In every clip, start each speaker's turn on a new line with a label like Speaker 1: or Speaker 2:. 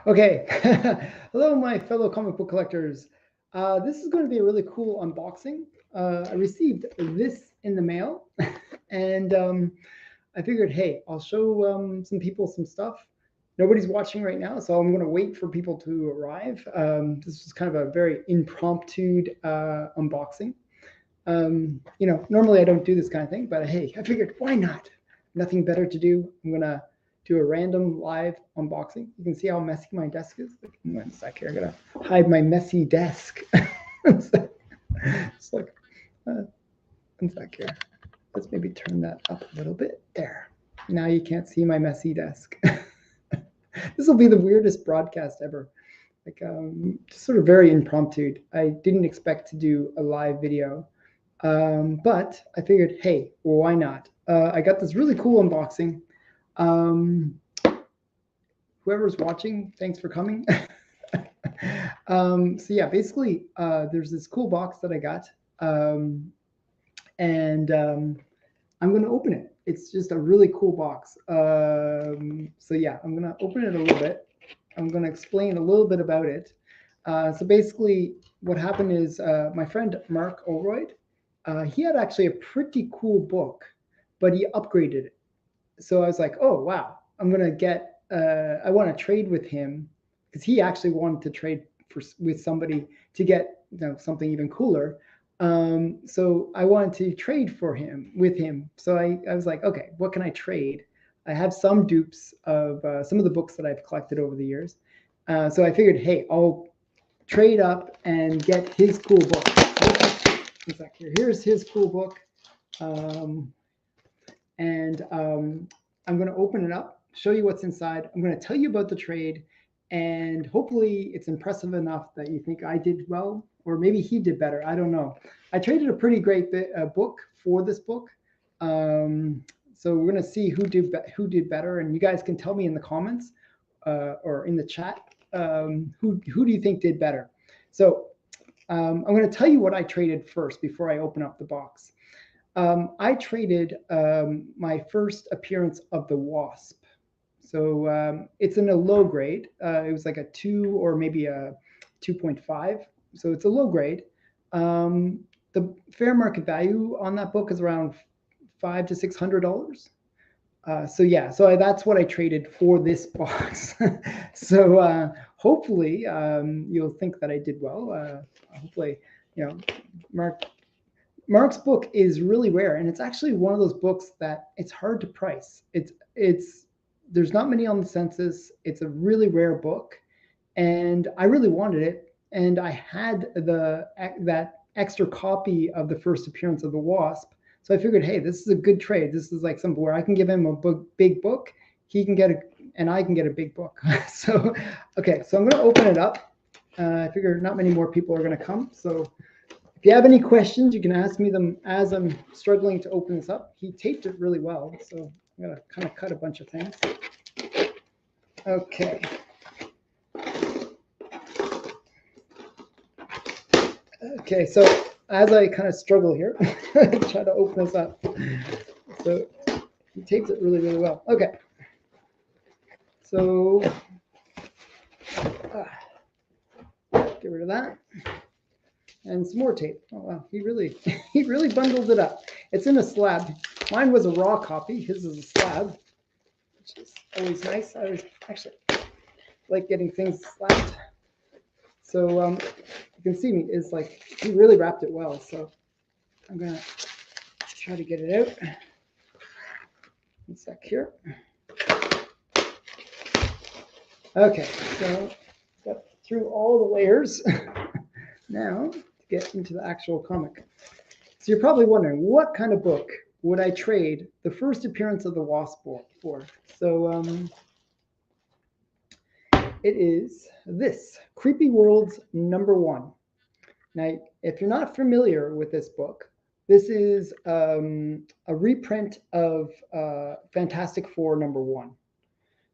Speaker 1: Okay. Hello, my fellow comic book collectors. This is going to be a really cool unboxing. I received this in the mail, and I figured, hey, I'll show some people some stuff. Nobody's watching right now, so I'm going to wait for people to arrive. This is kind of a very impromptu unboxing. Normally I don't do this kind of thing, but hey, I figured why not? Nothing better to do. I'm gonna do a random live unboxing. You can see how messy my desk is. One sec here, I gotta hide my messy desk. It's like, one sec here. Let's maybe turn that up a little bit. There. Now you can't see my messy desk. This will be the weirdest broadcast ever. Like, just sort of very impromptu. I didn't expect to do a live video. But I figured, hey, well, why not? I got this really cool unboxing. Whoever's watching, thanks for coming. So yeah, basically, there's this cool box that I got, and I'm going to open it. It's just a really cool box. So yeah, I'm going to open it a little bit. I'm going to explain a little bit about it. So basically, what happened is my friend Mark Olroyd, he had actually a pretty cool book, but he upgraded it. So I was like, oh, wow, I'm going to get, I want to trade with him because he actually wanted to trade with somebody to get something even cooler. So I wanted to trade with him. So I was like, okay, what can I trade? I have some dupes of some of the books that I've collected over the years. So I figured, hey, I'll trade up and get his cool book. Here's his cool book. And I'm going to open it up, show you what's inside. I'm going to tell you about the trade, and hopefully it's impressive enough that you think I did well, or maybe he did better. I don't know. I traded a pretty great book for this book. So we're going to see who did better, and you guys can tell me in the comments or in the chat who do you think did better. So I'm going to tell you what I traded first before I open up the box. I traded my first appearance of the Wasp. So it's in a low grade. It was like a 2 or maybe a 2.5. So it's a low grade. The fair market value on that book is around $500 to $600. So yeah, so that's what I traded for this box. So hopefully you'll think that I did well. Hopefully, Mark's book is really rare, and it's actually one of those books that it's hard to price. It's there's not many on the census. It's a really rare book, and I really wanted it. And I had that extra copy of the first appearance of the Wasp, so I figured, hey, this is a good trade. This is like something where I can give him a big book, he can get and I can get a big book. So okay, so I'm going to open it up. I figure not many more people are going to come, so. If you have any questions, you can ask me them as I'm struggling to open this up. He taped it really well, so I'm going to kind of cut a bunch of things. Okay. Okay, so as I kind of struggle here, try to open this up. So he taped it really, really well. Okay. So get rid of that. And some more tape. Oh wow, he really bundled it up. It's in a slab. Mine was a raw copy. His is a slab, which is always nice. I actually like getting things slabbed. So you can see me is like he really wrapped it well. So I'm gonna try to get it out. One sec here. Okay, so got through all the layers. Now get into the actual comic. So you're probably wondering, what kind of book would I trade the first appearance of the Wasp for? So it is this, Creepy Worlds #1. Now, if you're not familiar with this book, this is a reprint of Fantastic Four #1.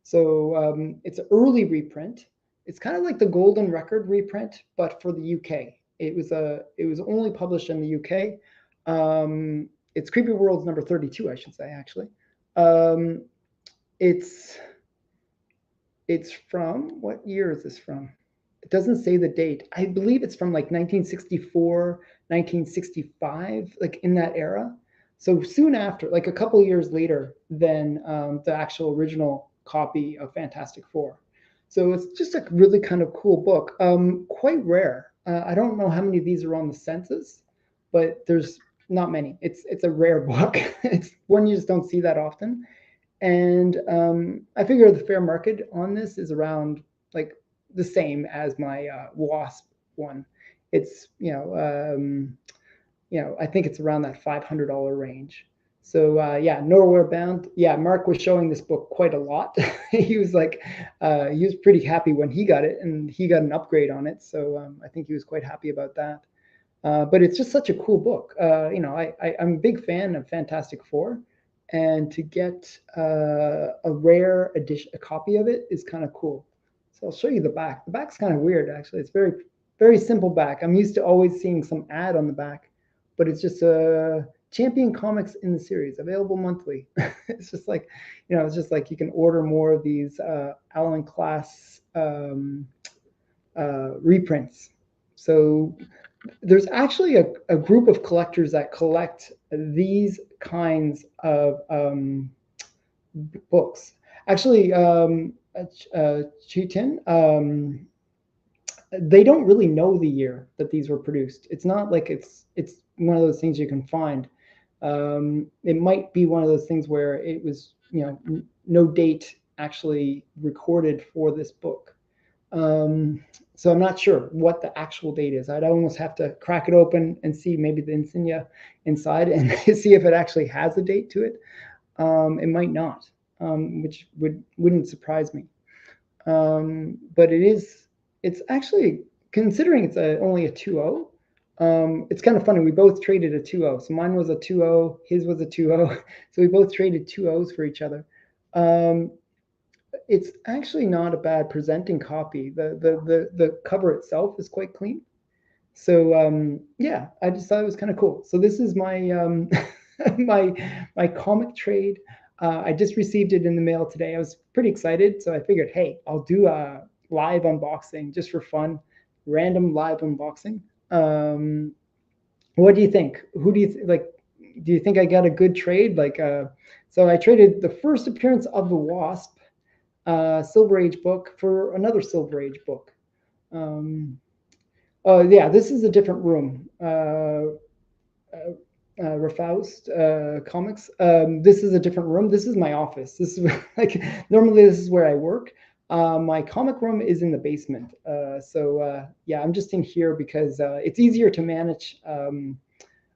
Speaker 1: So it's an early reprint. It's kind of like the Golden Record reprint, but for the UK. It was only published in the UK. It's Creepy Worlds #32, I should say, actually. It's It's from, what year is this from? It doesn't say the date. I believe it's from like 1964, 1965, like in that era. So soon after, like a couple years later than the actual original copy of Fantastic Four. So it's just a really kind of cool book. Quite rare. I don't know how many of these are on the census, but there's not many. It's a rare book. It's one you just don't see that often. And I figure the fair market on this is around like the same as my Wasp one. It's I think it's around that $500 range. So yeah, Nowhere Bound. Yeah, Mark was showing this book quite a lot. He was like, he was pretty happy when he got it, and he got an upgrade on it. So I think he was quite happy about that. But it's just such a cool book. I'm a big fan of Fantastic Four, and to get a rare edition, a copy of it, is kind of cool. So I'll show you the back. The back's kind of weird, actually. It's very, very simple back. I'm used to always seeing some ad on the back, but it's just a Champion Comics in the series, available monthly. It's just like, it's just like you can order more of these Allen Class reprints. So there's actually a group of collectors that collect these kinds of books. Actually, Chitin, they don't really know the year that these were produced. It's not like it's one of those things you can find. It might be one of those things where it was, no date actually recorded for this book. So I'm not sure what the actual date is. I'd almost have to crack it open and see maybe the insignia inside and see if it actually has a date to it. It might not, which wouldn't surprise me. But it's actually, considering it's only a 2.0, it's kind of funny. We both traded a 2.0. So mine was a 2.0, his was a 2.0. So we both traded 2.0s for each other. It's actually not a bad presenting copy. The cover itself is quite clean. So yeah, I just thought it was kind of cool. So this is my my comic trade. I just received it in the mail today. I was pretty excited, so I figured, hey, I'll do a live unboxing just for fun, random live unboxing. What do you think? Who do you like? Do you think I got a good trade? So I traded the first appearance of the Wasp Silver Age book for another Silver Age book. Yeah, this is a different room. Refaust Comics. This is a different room. This is my office. This is like, normally this is where I work. My comic room is in the basement. Yeah, I'm just in here because it's easier to manage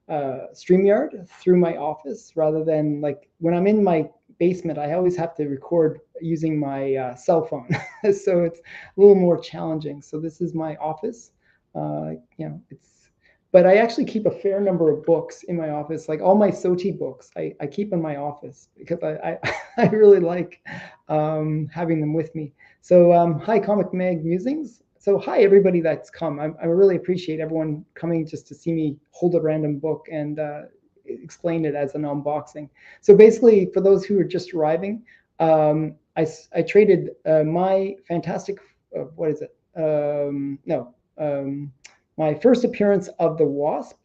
Speaker 1: StreamYard through my office rather than like when I'm in my basement, I always have to record using my cell phone. So it's a little more challenging. So this is my office. But I actually keep a fair number of books in my office, like all my SOTI books I keep in my office because I really like having them with me. So hi, Comic Mag Musings. So hi, everybody that's come. I really appreciate everyone coming just to see me hold a random book and explain it as an unboxing. So basically, for those who are just arriving, I traded my fantastic, what is it? My first appearance of the Wasp,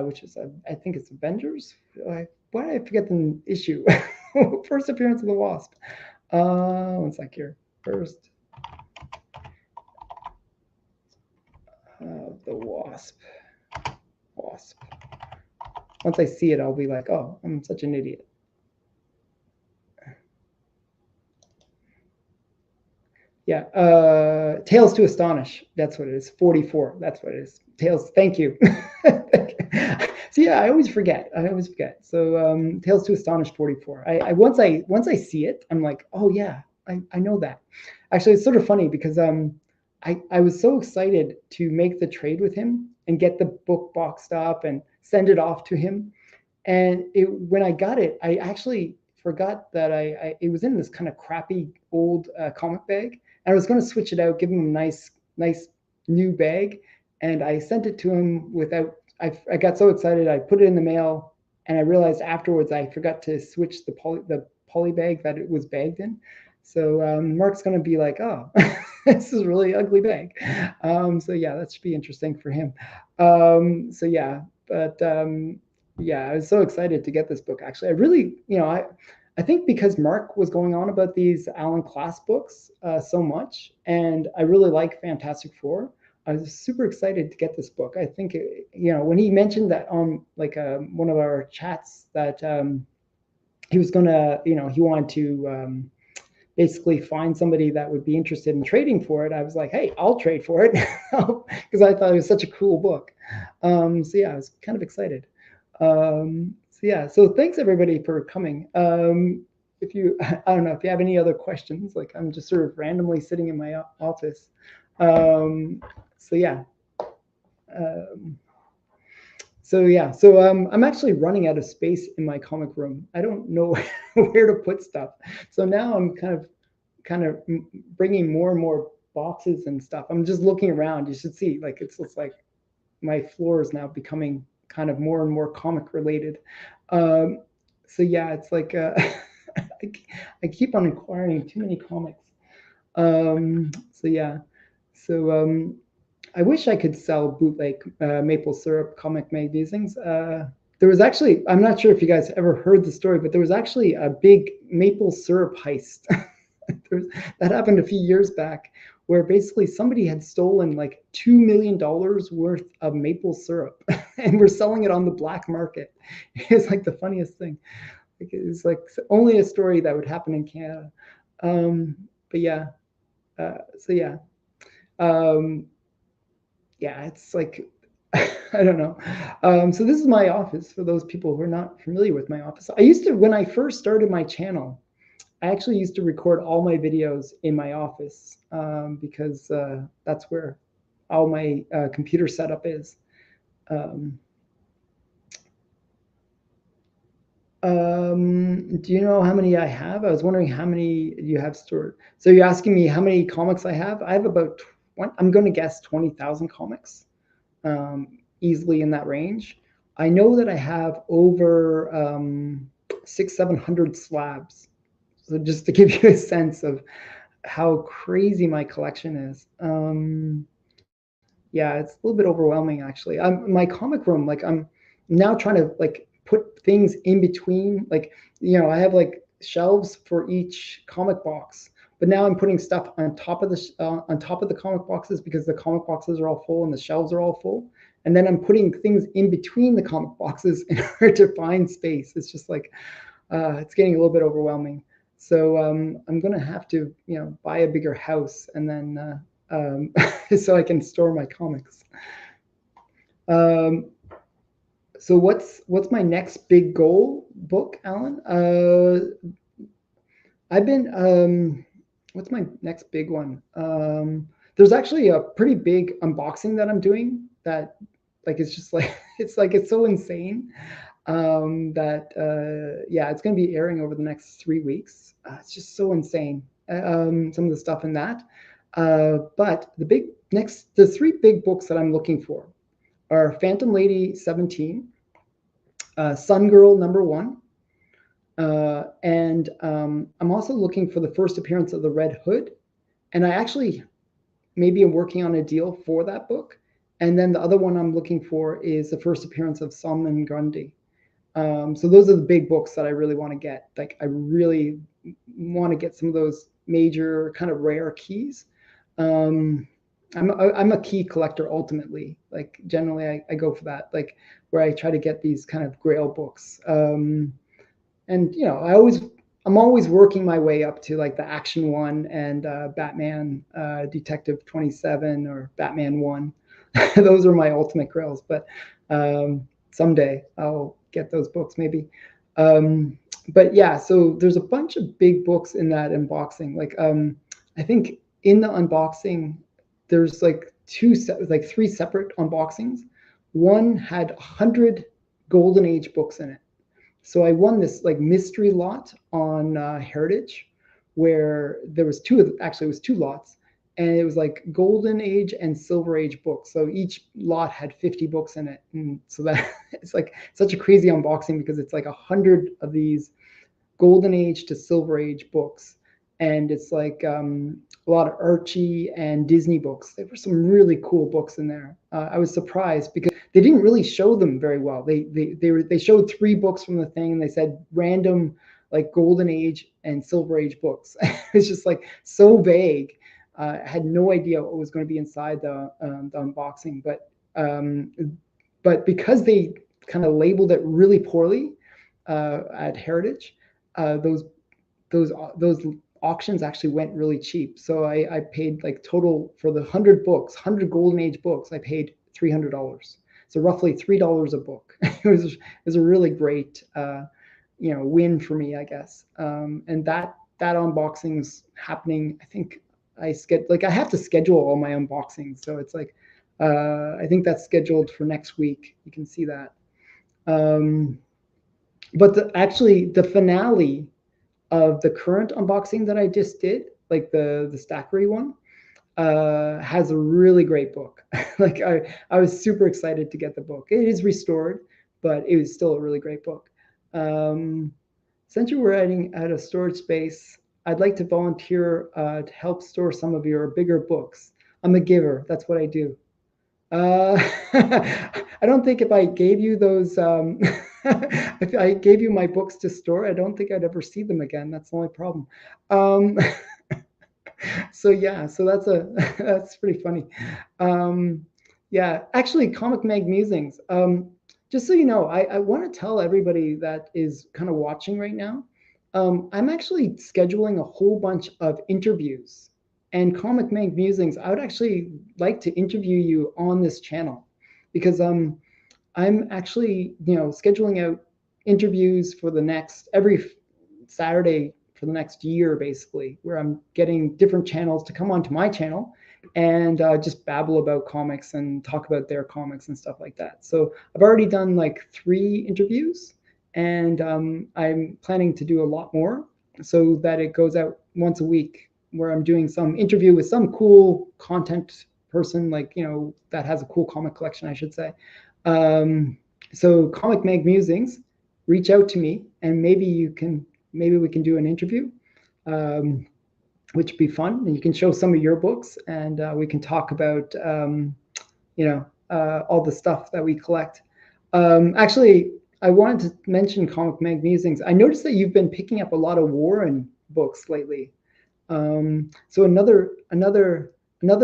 Speaker 1: which is, I think it's Avengers. Why did I forget the issue? First appearance of the Wasp. One sec here. First the Wasp. Once I see it, I'll be like, oh, I'm such an idiot. Yeah, Tales to Astonish. That's what it is. 44. That's what it is. Tales. Thank you. So yeah, I always forget. So Tales to Astonish 44. Once I see it, I'm like, oh yeah, I know that. Actually, it's sort of funny because I was so excited to make the trade with him and get the book boxed up and send it off to him. And when I got it, I actually forgot that it was in this kind of crappy old comic bag. And I was going to switch it out, give him a nice new bag. And I sent it to him without, I got so excited, I put it in the mail. And I realized afterwards I forgot to switch the poly bag that it was bagged in. So Mark's going to be like, oh, this is a really ugly bag. So yeah, that should be interesting for him. So yeah, but yeah, I was so excited to get this book. Actually, I really, I think because Mark was going on about these Alan Class books so much, and I really like Fantastic Four. I was super excited to get this book. I think, when he mentioned that on like one of our chats that he was gonna, he wanted to basically find somebody that would be interested in trading for it. I was like, hey, I'll trade for it because I thought it was such a cool book. So yeah, I was kind of excited. So yeah, so thanks everybody for coming. If you, I don't know if you have any other questions, like I'm just sort of randomly sitting in my office. So yeah. Um, so I'm actually running out of space in my comic room. I don't know where to put stuff. So now I'm kind of bringing more and more boxes and stuff. I'm just looking around. You should see, like it's like my floor is now becoming kind of more and more comic related. Um, so yeah, it's like I keep on acquiring too many comics. So yeah, so I wish I could sell bootleg maple syrup comic magazines. There was actually, I'm not sure if you guys ever heard the story, but there was actually a big maple syrup heist that happened a few years back, where basically somebody had stolen like $2 million worth of maple syrup and were selling it on the black market. It's like the funniest thing. Like, it's like only a story that would happen in Canada. But yeah, so yeah. Um, yeah, it's like I don't know. So this is my office for those people who are not familiar with my office. I used to, when I first started my channel, I actually used to record all my videos in my office because that's where all my computer setup is. Um, do you know how many I have? I was wondering how many you have stored. So you're asking me how many comics I have? I have about 20, I'm going to guess 20,000 comics. Easily in that range. I know that I have over 700 slabs. So just to give you a sense of how crazy my collection is. Yeah, it's a little bit overwhelming actually. My comic room, like I'm now trying to like put things in between. Like, I have like shelves for each comic box, but now I'm putting stuff on top of the comic boxes because the comic boxes are all full and the shelves are all full. And then I'm putting things in between the comic boxes in order to find space. It's just like it's getting a little bit overwhelming. So I'm gonna have to, buy a bigger house and then so I can store my comics. Um, so what's my next big goal book, Alan? I've been what's my next big one? There's actually a pretty big unboxing that I'm doing that like it's just like it's so insane that yeah, it's going to be airing over the next 3 weeks. It's just so insane. Some of the stuff in that. But the three big books that I'm looking for are Phantom Lady 17, Sun Girl #1, and I'm also looking for the first appearance of the Red Hood. And I actually maybe am working on a deal for that book. And then the other one I'm looking for is the first appearance of Solomon Grundy. So those are the big books that I really want to get. Like I really want to get some of those major kind of rare keys. I'm a key collector ultimately. Like generally I go for that, like where I try to get these kind of grail books. And I'm always working my way up to like the Action One and Batman Detective 27 or Batman 1. Those are my ultimate grails, but someday I'll get those books maybe. But yeah, so there's a bunch of big books in that unboxing. Like I think in the unboxing, there's like three separate unboxings. One had 100 Golden Age books in it. So I won this like mystery lot on Heritage, where there was actually it was two lots, and it was like Golden Age and Silver Age books. So each lot had 50 books in it, and so that it's like such a crazy unboxing because it's like 100 of these Golden Age to Silver Age books, and it's like a lot of Archie and Disney books. There were some really cool books in there. I was surprised because they didn't really show them very well. They showed 3 books from the thing, and they said random like Golden Age and Silver Age books. It's just like so vague. I had no idea what was going to be inside the unboxing, but because they kind of labeled it really poorly at Heritage, those those auctions actually went really cheap. So I paid like total for the 100 books, 100 Golden Age books, I paid $300. So roughly $3 a book. It was a really great win for me, I guess. And that unboxing's happening. I think I have to schedule all my unboxings, so it's like I think that's scheduled for next week. You can see that. But actually, the finale of the current unboxing that I just did, like the Stackery one, has a really great book. Like I was super excited to get the book. It is restored, but it was still a really great book. Since you were running out of storage space, I'd like to volunteer to help store some of your bigger books. I'm a giver. That's what I do. I don't think if I gave you those, if I gave you my books to store, I don't think I'd ever see them again. That's the only problem. Um, so yeah, so that's pretty funny. Yeah, actually, Comic Mag Musings. Just so you know, I want to tell everybody that is kind of watching right now. I'm actually scheduling a whole bunch of interviews. And Comic Mag Musings, I would actually like to interview you on this channel because I'm actually scheduling out interviews for the next every Saturday for the next year, basically, where I'm getting different channels to come onto my channel and just babble about comics and talk about their comics and stuff like that. So I've already done like 3 interviews, and I'm planning to do a lot more so that it goes out once a week, where I'm doing some interview with some cool content person, like that has a cool comic collection, I should say. So Comic Mag Musings, reach out to me, and maybe we can do an interview, which would be fun. And you can show some of your books, and we can talk about all the stuff that we collect. Actually, I wanted to mention Comic Mag Musings. I noticed that you've been picking up a lot of Warren books lately. So another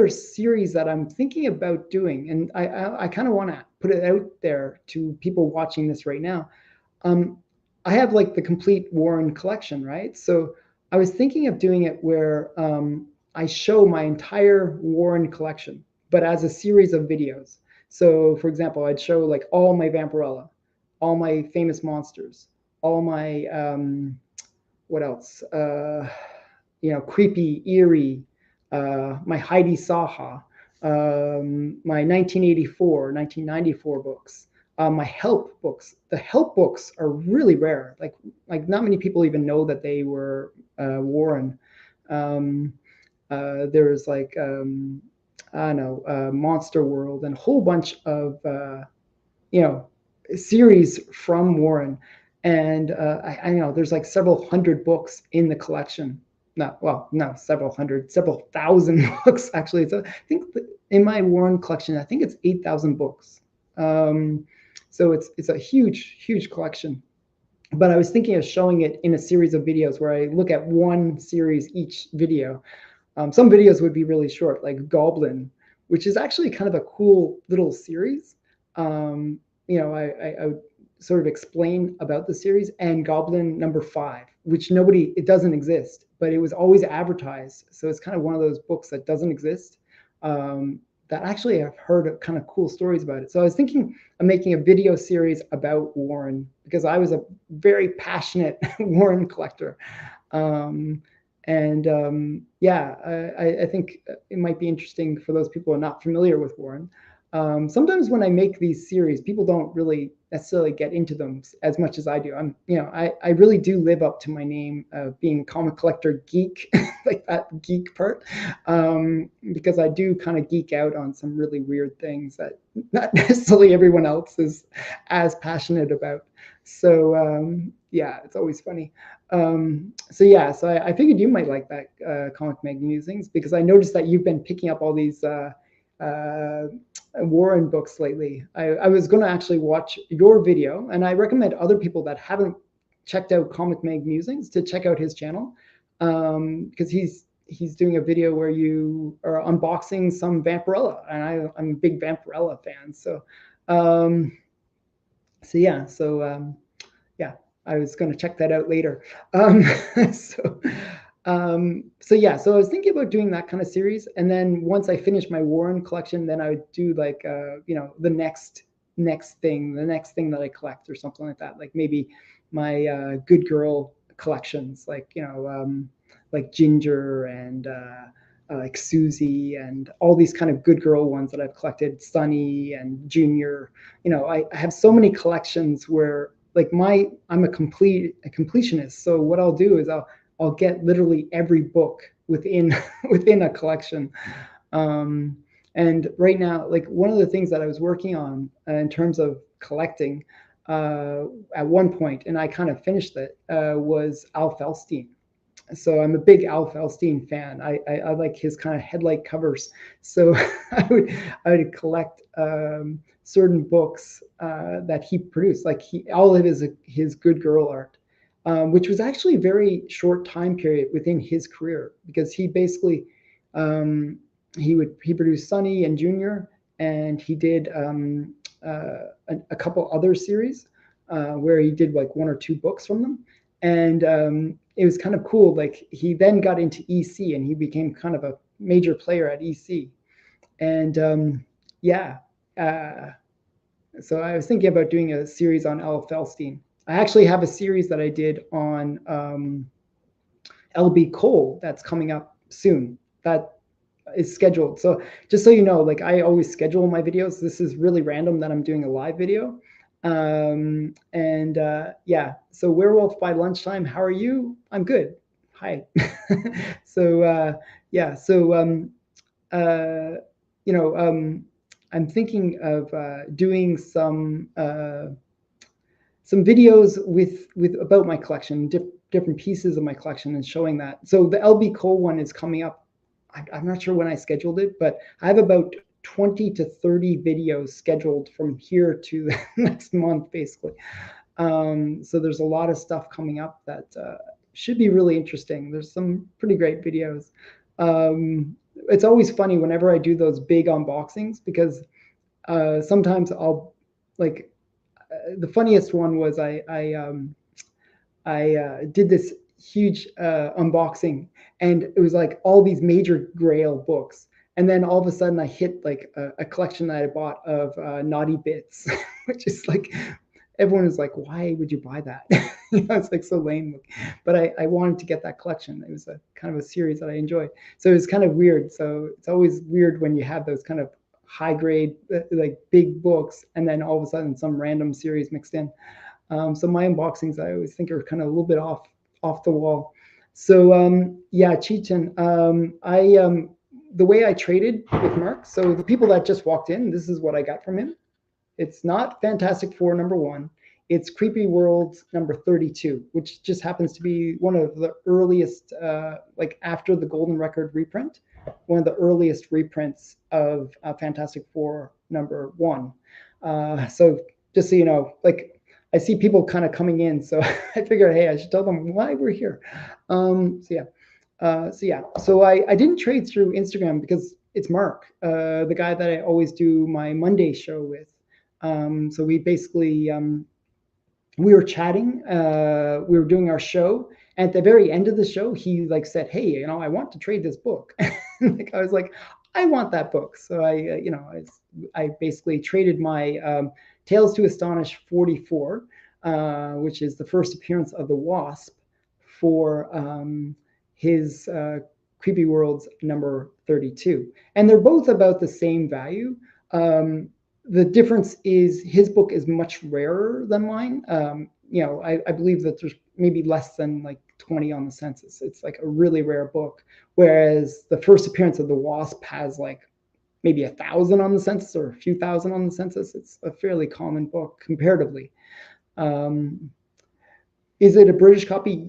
Speaker 1: series that I'm thinking about doing, and I kind of want to put it out there to people watching this right now. I have like the complete Warren collection, right? So I was thinking of doing it where I show my entire Warren collection, but as a series of videos. So for example, I'd show like all my Vampirella, all my famous monsters, all my what else? Creepy, eerie, my Heidi Saha, my 1984, 1994 books, my help books. The help books are really rare. Like not many people even know that they were Warren. There's like I don't know, Monster World, and a whole bunch of series from Warren. And I know there's like several hundred books in the collection. No, several hundred, several thousand books actually. So I think in my Warren collection, I think it's 8,000 books. So it's a huge collection. But I was thinking of showing it in a series of videos where I look at one series each video. Some videos would be really short, like Goblin, which is actually kind of a cool little series. I would sort of explain about the series, and Goblin #5, which it doesn't exist, but it was always advertised. So it's kind of one of those books that doesn't exist. That actually I've heard kind of cool stories about it. So I was thinking of making a video series about Warren because I was a very passionate Warren collector. I think it might be interesting for those people who are not familiar with Warren. Sometimes when I make these series, people don't really necessarily get into them as much as I do. I really do live up to my name of being a comic collector geek, like that geek part, because I do kind of geek out on some really weird things that not necessarily everyone else is as passionate about. So yeah, it's always funny. So yeah, so I figured you might like that Comic Mag Musings, because I noticed that you've been picking up all these Warren books lately. I was going to actually watch your video, and I recommend other people that haven't checked out Comic Mag Musings to check out his channel, because he's doing a video where you are unboxing some Vampirella, and I'm a big Vampirella fan. So yeah, I was going to check that out later. So yeah, so I was thinking about doing that kind of series, and then once I finish my Warren collection, then I would do like the next thing, that I collect or something like that, like maybe my good girl collections, like like Ginger and like Susie and all these kind of good girl ones that I've collected, Sunny and Junior. I have so many collections where like I'm a completionist. So what I'll do is I'll get literally every book within within a collection. And right now, like one of the things that I was working on in terms of collecting at one point, and I kind of finished it, was Al Feldstein. So I'm a big Al Feldstein fan. I like his kind of headlight covers. So I would collect certain books that he produced, like all of his good girl art, which was actually a very short time period within his career, because he basically he produced Sunny and Junior, and he did a couple other series where he did like one or two books from them, and it was kind of cool. Like he then got into EC, and he became kind of a major player at EC, and yeah. So I was thinking about doing a series on L. Feldstein. I actually have a series that I did on LB Cole that's coming up soon. That is scheduled. So just so you know, like I always schedule my videos. This is really random that I'm doing a live video. Yeah, so Werewolf by Lunchtime, how are you? I'm good. Hi. So yeah, so I'm thinking of doing some videos with about my collection, different pieces of my collection, and showing that. So the LB Cole one is coming up. I'm not sure when I scheduled it, but I have about 20 to 30 videos scheduled from here to next month, basically. So there's a lot of stuff coming up that should be really interesting. There's some pretty great videos. It's always funny whenever I do those big unboxings, because sometimes I'll like the funniest one was I did this huge unboxing, and it was like all these major Grail books, and then all of a sudden I hit like a collection that I bought of Naughty Bits, which is like everyone is like, why would you buy that? It's like so lame. But I wanted to get that collection. It was a kind of a series that I enjoyed. So it was kind of weird. So it's always weird when you have those kind of high grade, like big books, and then all of a sudden some random series mixed in. So my unboxings, I always think, are kind of a little bit off the wall. So yeah, Cheechan, the way I traded with Mark. So the people that just walked in, this is what I got from him. It's not Fantastic Four #1. It's Creepy Worlds #32, which just happens to be one of the earliest, like after the Golden Record reprint, one of the earliest reprints of Fantastic Four #1. So just so you know, like I see people kind of coming in, so I figured, hey, I should tell them why we're here. So I didn't trade through Instagram because it's Mark, the guy that I always do my Monday show with. So we basically we were chatting, we were doing our show, and at the very end of the show, he like said, hey, I want to trade this book. Like I was like, I want that book. So I basically traded my Tales to Astonish 44, which is the first appearance of the Wasp, for his Creepy Worlds #32. And they're both about the same value. The difference is his book is much rarer than mine. I believe that there's maybe less than like 20 on the census. It's like a really rare book, whereas the first appearance of the Wasp has like maybe 1,000 on the census or a few thousand on the census. It's a fairly common book comparatively. Is it a British copy?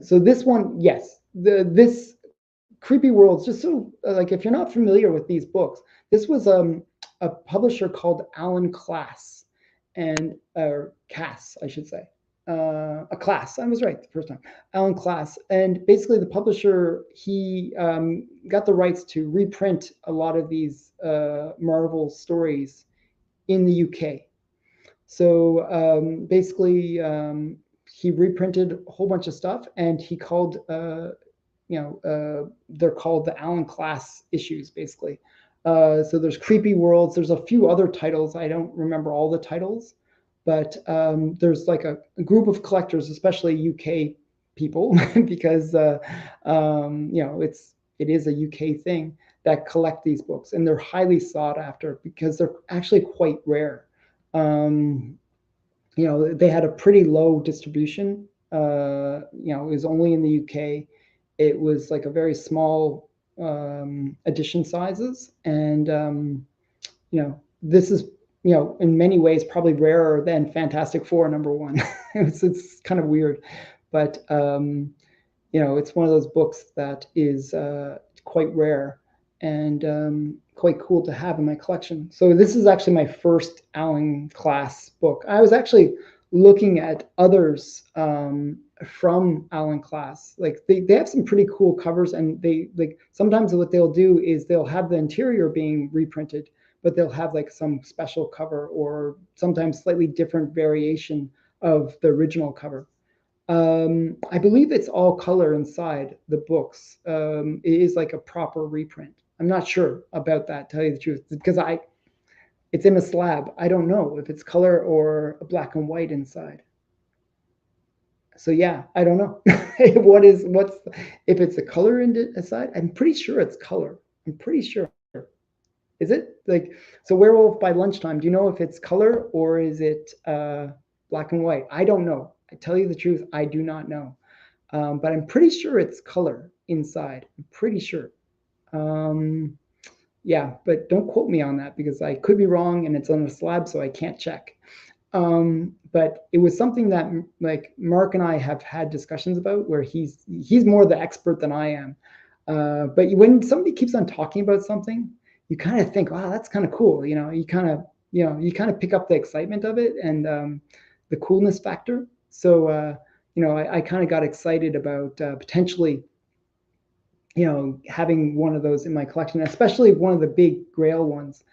Speaker 1: So this one, yes. This Creepy Worlds, just so like if you're not familiar with these books, this was a publisher called Alan Class, and or Cass, I should say. A Class. I was right the first time. Alan Class, and basically the publisher, he got the rights to reprint a lot of these Marvel stories in the UK. So basically, he reprinted a whole bunch of stuff, and he called they're called the Alan Class issues, basically. So there's Creepy Worlds. There's a few other titles. I don't remember all the titles, but there's like a group of collectors, especially UK people, because it is a UK thing, that collect these books, and they're highly sought after because they're actually quite rare. They had a pretty low distribution. It was only in the UK. It was like a very small edition sizes, and this is in many ways probably rarer than Fantastic Four #1. It's kind of weird, but it's one of those books that is quite rare and quite cool to have in my collection. So this is actually my first Alan Class book. I was actually looking at others from Alan Class. Like they have some pretty cool covers, and they like sometimes what they'll do is they'll have the interior being reprinted, but they'll have like some special cover or sometimes slightly different variation of the original cover. I believe it's all color inside the books. It is like a proper reprint. I'm not sure about that, tell you the truth, because it's in a slab. I don't know if it's color or a black and white inside. So yeah, I don't know. If it's a color inside? I'm pretty sure it's color. I'm pretty sure. Is it like so? Werewolf by Lunchtime. Do you know if it's color or is it black and white? I don't know. I tell you the truth, I do not know. But I'm pretty sure it's color inside. I'm pretty sure. Yeah, but don't quote me on that because I could be wrong and it's on a slab, so I can't check. But it was something that like Mark and I have had discussions about where he's more the expert than I am. But when somebody keeps on talking about something, you kind of think, wow, that's kind of cool. You kind of pick up the excitement of it and the coolness factor. So, I kind of got excited about potentially, having one of those in my collection, especially one of the big Grail ones.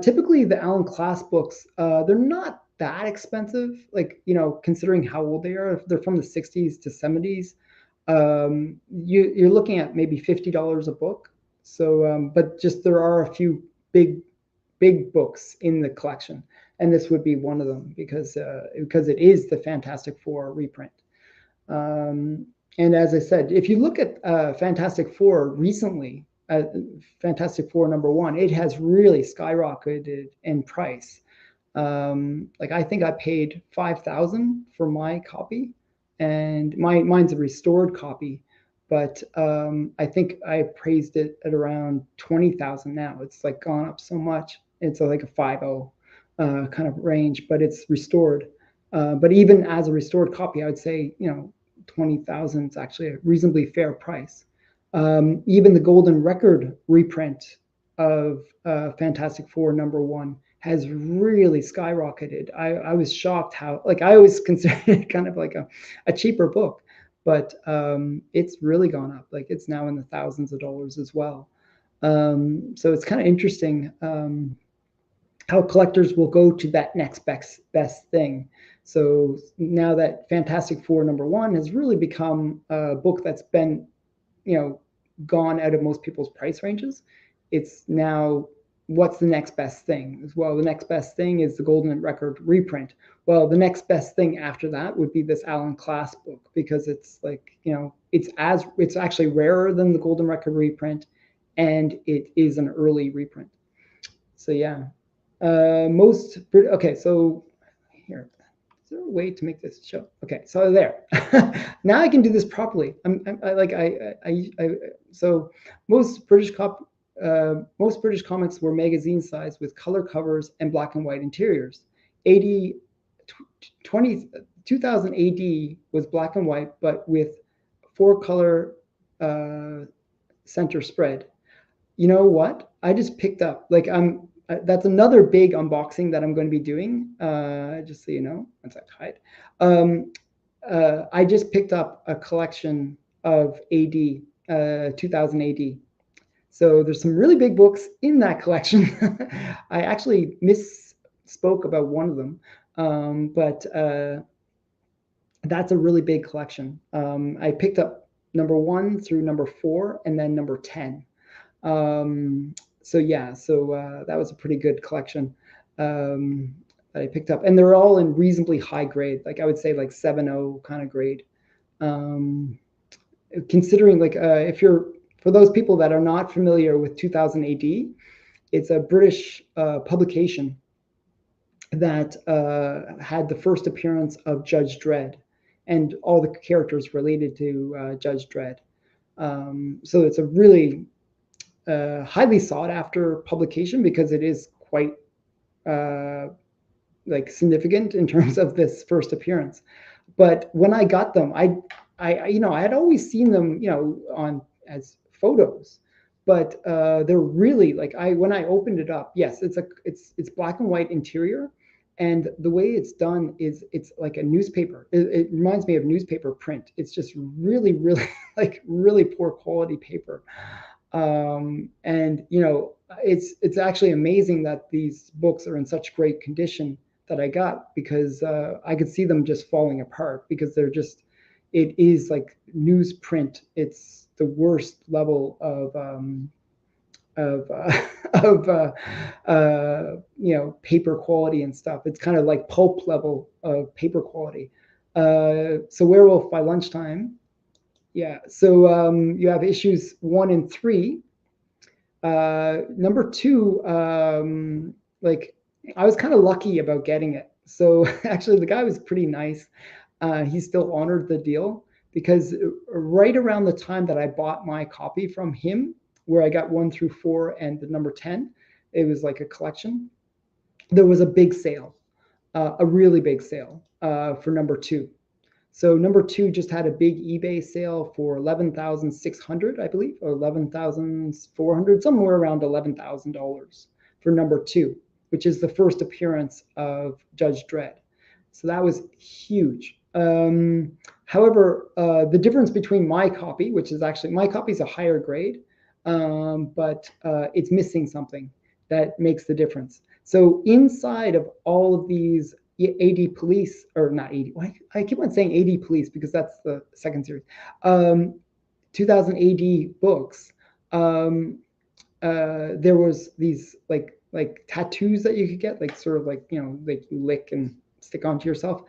Speaker 1: Typically, the Alan Class books, they're not that expensive, like, considering how old they are. If they're from the 60s to 70s, you're looking at maybe $50 a book. So, but just there are a few big books in the collection, and this would be one of them because it is the Fantastic Four reprint. And as I said, if you look at Fantastic Four recently, Fantastic Four #1, it has really skyrocketed in price. Like I think I paid $5,000 for my copy, and mine's a restored copy, but I think I appraised it at around 20,000 now. It's like gone up so much. It's like a 5.0 kind of range, but it's restored. But even as a restored copy, I would say 20,000 is actually a reasonably fair price. Even the Golden Record reprint of Fantastic Four #1 has really skyrocketed. I was shocked how, like, I always considered it kind of like a cheaper book, but it's really gone up. Like it's now in the thousands of dollars as well. So it's kind of interesting how collectors will go to that next best thing. So now that Fantastic Four #1 has really become a book that's been, gone out of most people's price ranges, it's now what's the next best thing? Well, the next best thing is the Golden Record reprint. Well, the next best thing after that would be this Alan Class book because it's like, it's actually rarer than the Golden Record reprint, and it is an early reprint. So yeah, okay. So here, is there a way to make this show? Okay, so there. Now I can do this properly. So most most British comics were magazine size with color covers and black and white interiors. 80, 2000 AD was black and white, but with 4-color center spread. You know what? I just picked up, like, that's another big unboxing that I'm going to be doing. Just so you know, one sec, hide. I just picked up a collection of AD, 2000 AD. So there's some really big books in that collection. I actually misspoke about one of them, but that's a really big collection. I picked up number 1 through number 4, and then number 10. So yeah, so that was a pretty good collection that I picked up, and they're all in reasonably high grade. Like, I would say like 7.0 kind of grade. Considering, like, for those people that are not familiar with 2000 AD, it's a British publication that had the first appearance of Judge Dredd and all the characters related to Judge Dredd. So it's a really highly sought after publication because it is quite like significant in terms of this first appearance. But when I got them, I had always seen them, on as photos, but they're really, like, when I opened it up, yes, it's black and white interior, and the way it's done is it's like a newspaper. It reminds me of newspaper print. It's just really, really like really poor quality paper. And it's actually amazing that these books are in such great condition that I got, because I could see them just falling apart, because it is like newsprint. It's the worst level of paper quality and stuff. It's kind of like pulp level of paper quality. So Werewolf by Lunchtime. Yeah, so you have issues 1 and 3. Number 2, like, I was kind of lucky about getting it. So actually, the guy was pretty nice. He still honored the deal, because right around the time that I bought my copy from him, where I got 1 through 4 and the number 10, it was like a collection. There was a big sale, a really big sale for number 2. So number 2 just had a big eBay sale for 11,600, I believe, or 11,400, somewhere around $11,000 for number 2, which is the first appearance of Judge Dredd. So that was huge. However, the difference between my copy, which is actually, my copy is a higher grade, but it's missing something that makes the difference. So inside of all of these AD Police, or not AD, I keep on saying AD Police because that's the second series, 2000 AD books, there was these like tattoos that you could get, like sort of like, like you lick and stick onto yourself.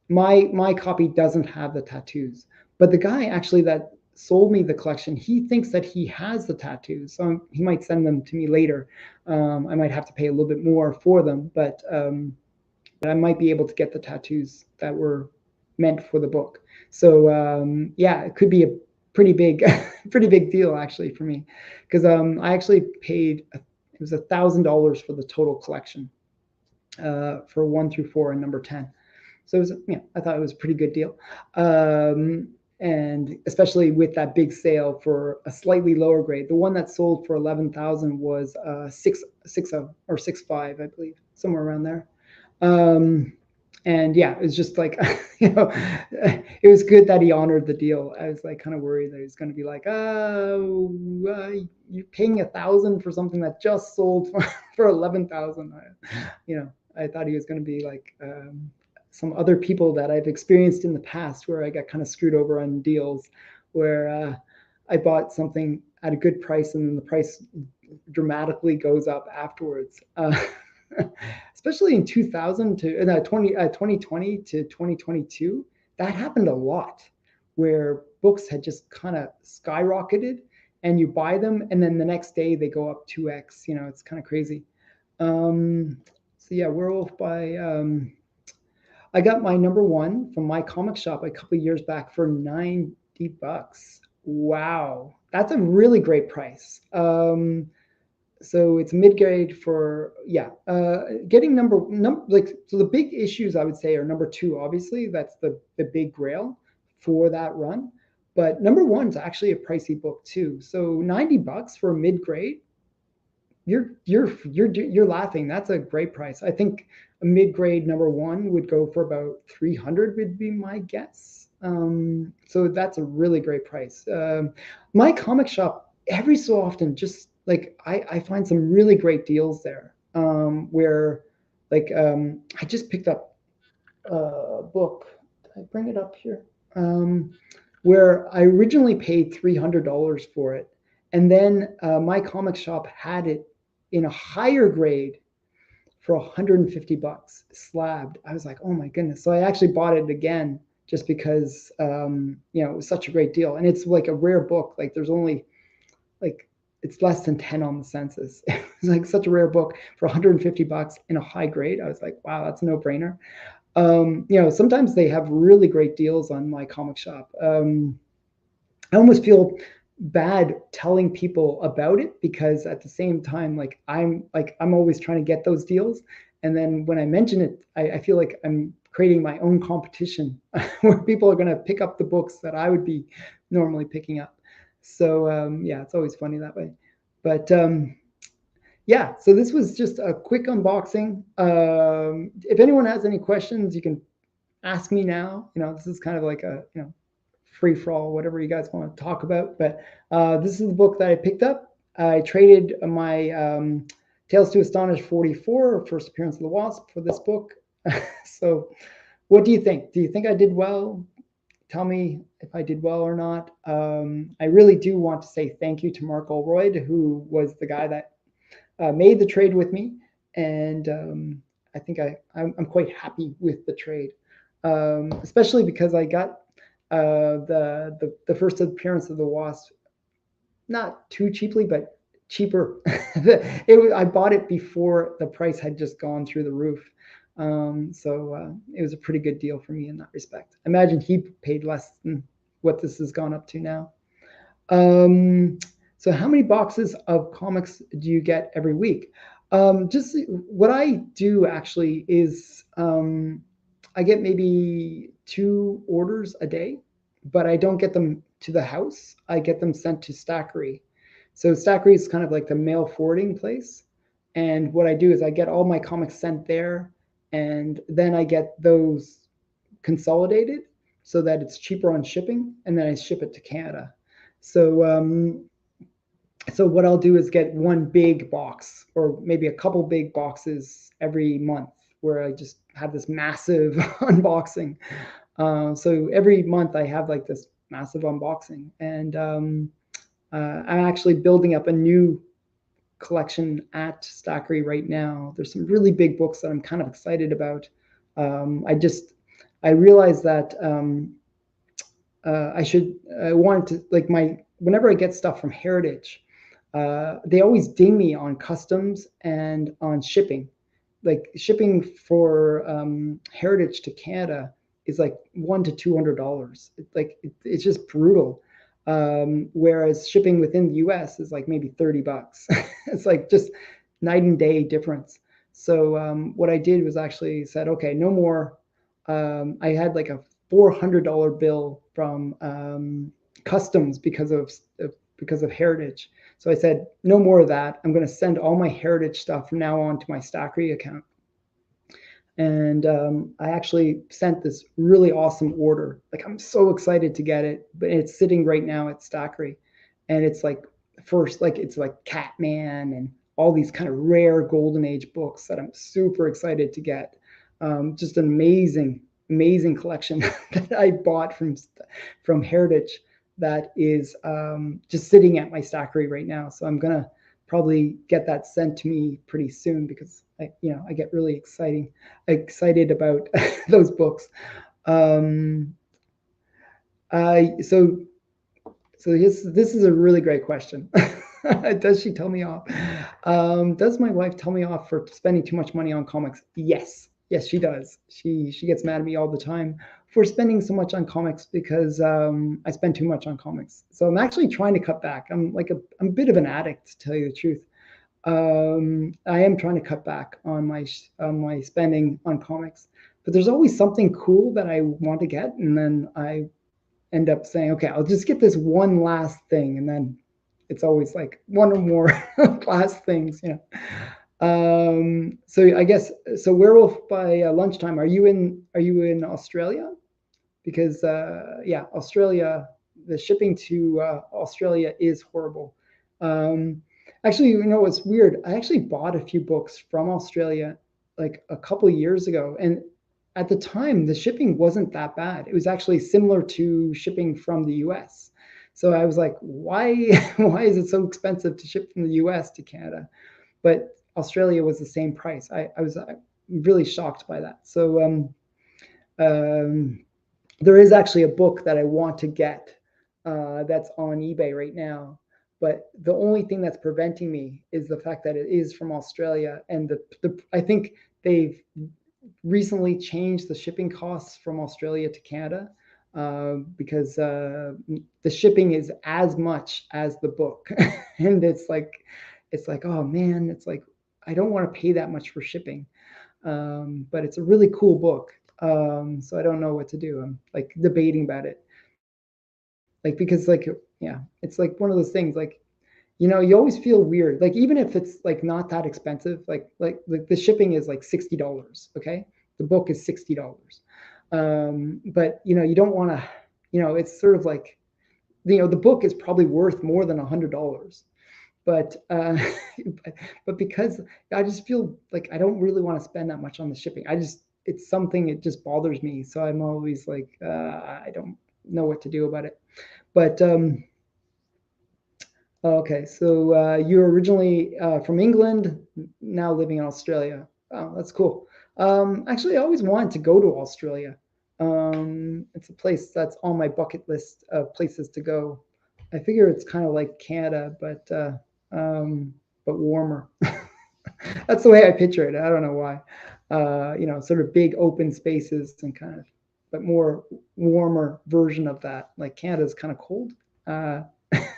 Speaker 1: My copy doesn't have the tattoos, but the guy actually that sold me the collection, he thinks that he has the tattoos, so he might send them to me later. I might have to pay a little bit more for them, but I might be able to get the tattoos that were meant for the book. So yeah, it could be a pretty big pretty big deal actually for me, because I actually paid, it was $1,000 for the total collection, for 1 through 4 and number 10. So it was, I thought it was a pretty good deal. And especially with that big sale for a slightly lower grade. The one that sold for 11,000 was 6.0 or 6.5, I believe, somewhere around there. And yeah, it was just like, it was good that he honored the deal. I was like kind of worried that he was going to be like, oh, you're paying 1,000 for something that just sold for 11,000. I thought he was going to be like some other people that I've experienced in the past, where I got kind of screwed over on deals, where I bought something at a good price and then the price dramatically goes up afterwards. Especially in 2020 to 2022, that happened a lot, where books had just kind of skyrocketed, and you buy them, and then the next day they go up 2x. You know, it's kind of crazy. So yeah, Werewolf by I got my #1 from my comic shop a couple of years back for $90. Wow, that's a really great price. So it's mid grade for getting like, so the big issues I would say are #2, obviously that's the big grail for that run, but #1 is actually a pricey book too. So $90 for a mid grade, you're laughing. That's a great price. I think a mid grade #1 would go for about 300 would be my guess. So that's a really great price. My comic shop every so often just like I find some really great deals there. Where like I just picked up a book. Did I bring it up here? Where I originally paid $300 for it, and then my comic shop had it in a higher grade for $150 slabbed. I was like, oh my goodness. So I actually bought it again just because it was such a great deal. And it's like a rare book. Like there's only like it's less than 10 on the census. It's like such a rare book for $150 in a high grade. I was like, wow, that's a no-brainer. Sometimes they have really great deals on my comic shop. I almost feel bad telling people about it because at the same time, I'm always trying to get those deals. And then when I mention it, I feel like I'm creating my own competition where people are going to pick up the books that I would be normally picking up. So it's always funny that way. But so this was just a quick unboxing. If anyone has any questions, you can ask me now. This is kind of like a free for all, whatever you guys want to talk about. But this is the book that I picked up. I traded my Tales to Astonish 44, first appearance of the Wasp, for this book. So what do you think? Do you think I did well? Tell me if I did well or not. I really do want to say thank you to Mark Olroyd, who was the guy that made the trade with me. And I think I'm quite happy with the trade, especially because I got the first appearance of the Wasp not too cheaply, but cheaper. I bought it before the price had just gone through the roof. So it was a pretty good deal for me in that respect. Imagine he paid less than what this has gone up to now. So how many boxes of comics do you get every week? Just what I do actually is I get maybe 2 orders a day, but I don't get them to the house. I get them sent to Stackery. So Stackery is kind of like the mail forwarding place. And what I do is I get all my comics sent there, and then I get those consolidated so that it's cheaper on shipping, and then I ship it to Canada. So so what I'll do is get one big box or maybe a couple big boxes every month where I just have this massive unboxing. So every month I have like this massive unboxing, and I'm actually building up a new collection at Stackery right now. There's some really big books that I'm kind of excited about. I realized that I wanted to, like, whenever I get stuff from Heritage, they always ding me on customs and on shipping. Like shipping for Heritage to Canada is like $100 to $200. It's just brutal. Whereas shipping within the US is like maybe $30. It's like just night and day difference. So what I did was actually said, okay, no more. I had like a $400 bill from customs because of Heritage. So I said, no more of that. I'm going to send all my Heritage stuff from now on to my Stackery account. And I actually sent this really awesome order. Like, I'm so excited to get it, but it's sitting right now at Stackery. And it's like it's like Catman and all these kind of rare golden age books that I'm super excited to get. Just an amazing collection that I bought from Heritage that is just sitting at my Stackery right now. So I'm gonna probably get that sent to me pretty soon because I get really excited about those books. So So this is a really great question. Does she tell me off? Does my wife tell me off for spending too much money on comics? Yes. Yes, she does. She gets mad at me all the time for spending so much on comics because I spend too much on comics. So I'm actually trying to cut back. I'm a bit of an addict, to tell you the truth. I am trying to cut back on my spending on comics, but there's always something cool that I want to get, and then I end up saying, okay, I'll just get this one last thing, and then it's always like one or more last things, you know. So I guess so. Werewolf by lunchtime. Are you in Australia? Because yeah, Australia, the shipping to Australia is horrible. Um, Actually, you know what's weird? I actually bought a few books from Australia like a couple of years ago, and at the time the shipping wasn't that bad. It was actually similar to shipping from the US. So I was like, why why is it so expensive to ship from the US to Canada? But Australia was the same price. I was really shocked by that. So um, there is actually a book that I want to get that's on eBay right now. But the only thing that's preventing me is the fact that it is from Australia, and I think they've recently changed the shipping costs from Australia to Canada because the shipping is as much as the book, and it's like oh man, it's like I don't want to pay that much for shipping, but it's a really cool book. So I don't know what to do. I'm like debating about it, like because like yeah, it's like one of those things like you always feel weird. Like even if it's like not that expensive, like the shipping is like $60. Okay, the book is $60. But you don't want to. It's sort of like the book is probably worth more than $100. But but because I just feel like I don't really want to spend that much on the shipping. It's something, it just bothers me. So I'm always like I don't know what to do about it. But okay, so you're originally from England, now living in Australia. Oh, that's cool. Actually, I always wanted to go to Australia. It's a place that's on my bucket list of places to go. I figure it's kind of like Canada, but warmer. That's the way I picture it. I don't know why. Sort of big open spaces and kind of, but more warmer version of that. Like Canada's kind of cold. Uh,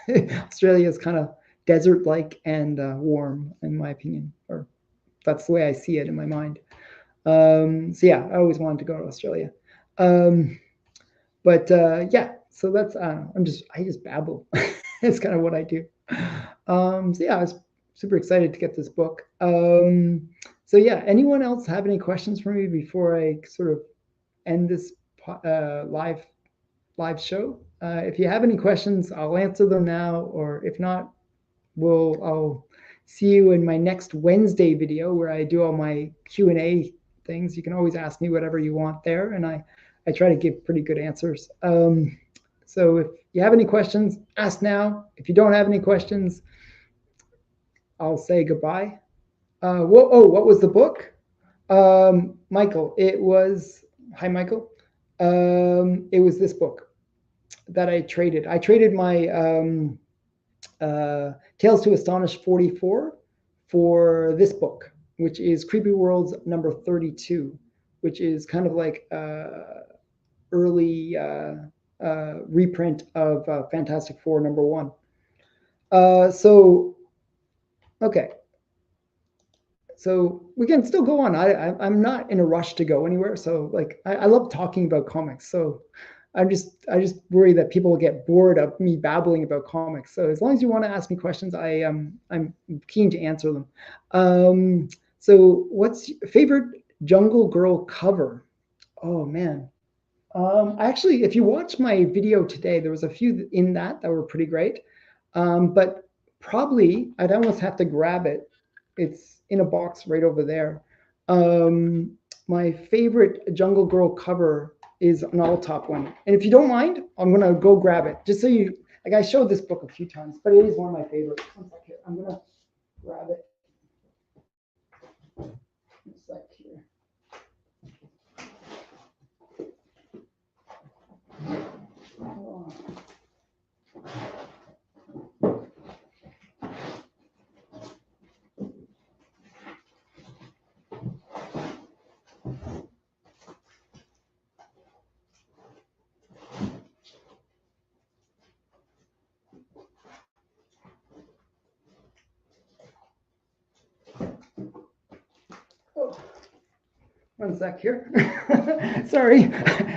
Speaker 1: Australia is kind of desert-like and warm, in my opinion, or that's the way I see it in my mind. So yeah, I always wanted to go to Australia. Um, but yeah, so that's I just babble. It's kind of what I do. So yeah, I was super excited to get this book. So yeah, anyone else have any questions for me before I sort of end this live show? If you have any questions, I'll answer them now, or if not, I'll see you in my next Wednesday video where I do all my Q&A things. You can always ask me whatever you want there, and I try to give pretty good answers. So if you have any questions, ask now. If you don't have any questions, I'll say goodbye. What was the book? Michael, it was, hi, Michael. It was this book that I traded. I traded my Tales to Astonish 44 for this book, which is Creepy Worlds number 32, which is kind of like early reprint of Fantastic Four number 1. Okay. So we can still go on. I'm not in a rush to go anywhere. So like I love talking about comics. So I just worry that people will get bored of me babbling about comics. So as long as you want to ask me questions, I'm keen to answer them. So what's your favorite Jungle Girl cover? Oh man. Actually, if you watch my video today, there was a few in that were pretty great. But probably I'd almost have to grab it. It's in a box right over there. My favorite Jungle Girl cover is an all top one. And if you don't mind, I'm gonna go grab it. Just so you, like, I showed this book a few times, but it is one of my favorites. One sec here. I'm gonna grab it. One sec here. Oh. One sec here. Sorry,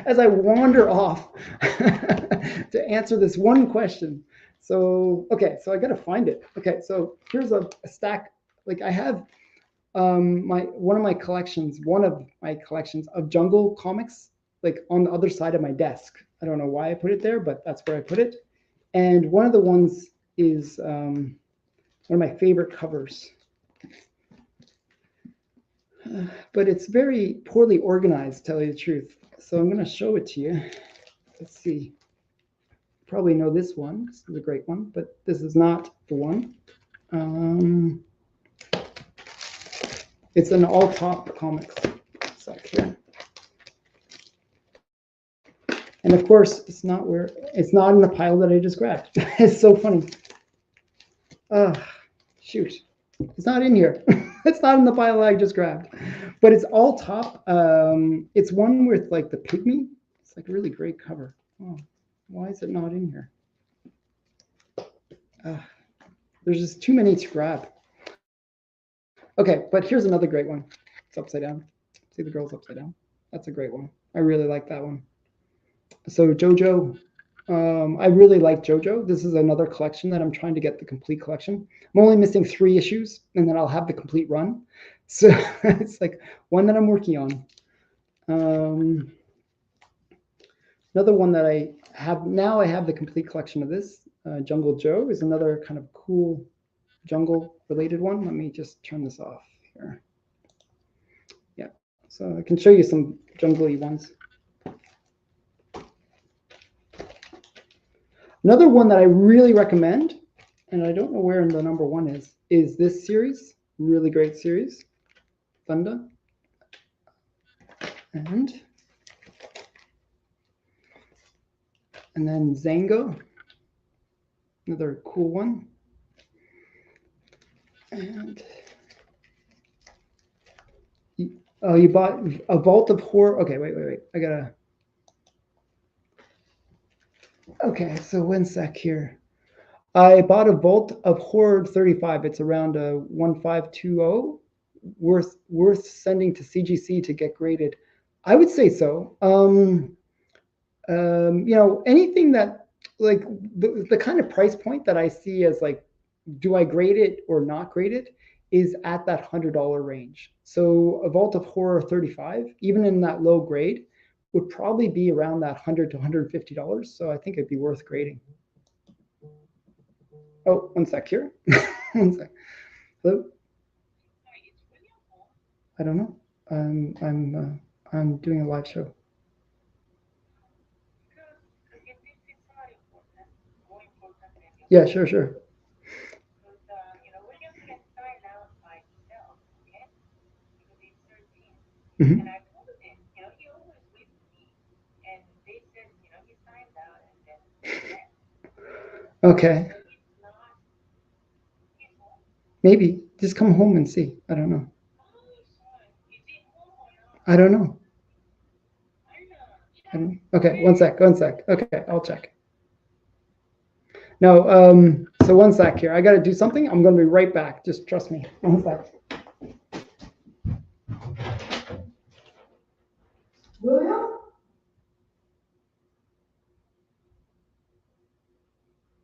Speaker 1: as I wander off to answer this one question. So, okay, so I got to find it. Okay, so here's a stack. Like I have one of my collections of Jungle comics, like on the other side of my desk. I don't know why I put it there, but that's where I put it. And one of the ones is one of my favorite covers. But it's very poorly organized, to tell you the truth. So I'm going to show it to you. Let's see. Probably know this one. This is a great one, but this is not the one. It's an all-top comics. Here. And of course, it's not in the pile that I just grabbed. It's so funny. Shoot. It's not in here. It's not in the pile I just grabbed. But it's all top. It's one with like the pygmy. It's like a really great cover. Oh, why is it not in here? There's just too many to grab. Okay, but here's another great one. It's upside down. See the girl's upside down. That's a great one. I really like that one. So JoJo, I really like JoJo. This is another collection that I'm trying to get the complete collection. I'm only missing 3 issues, and then I'll have the complete run. So it's like one that I'm working on. Another one that I have now, I have the complete collection of this. Jungle Joe is another kind of cool jungle-related one. Let me just turn this off here. Yeah, so I can show you some jungle-y ones. Another one that I really recommend, and I don't know where in the number 1 is this series. Really great series, Thunder. And then Zango, another cool one. And you bought a Vault of Horror. Okay, wait. I gotta. Okay, so 1 sec here. I bought a Vault of Horror 35. It's around a 1520. Worth sending to CGC to get graded. I would say so. You know, anything that like the kind of price point that I see as like, do I grade it or not grade it, is at that $100 range. So a Vault of Horror 35, even in that low grade, would probably be around that $100 to $150. So I think it'd be worth grading. Oh, 1 sec here. 1 sec. Hello. I don't know. I'm doing a live show. Yeah, sure. Mm-hmm. Okay. Maybe just come home and see. I don't know. I don't know. Okay, 1 sec. Okay, I'll check. No, so 1 sec here. I got to do something. I'm going to be right back. Just trust me. 1 sec. William?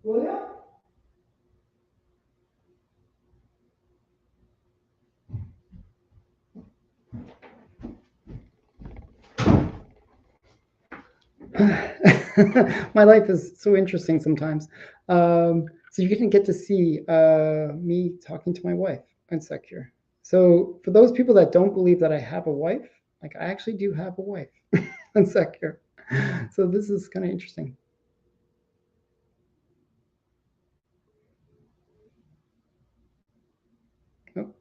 Speaker 1: William? My life is so interesting sometimes. So you didn't get to see me talking to my wife. 1 sec here. So for those people that don't believe that I have a wife, like I actually do have a wife. 1 sec here. So this is kind of interesting. Oh.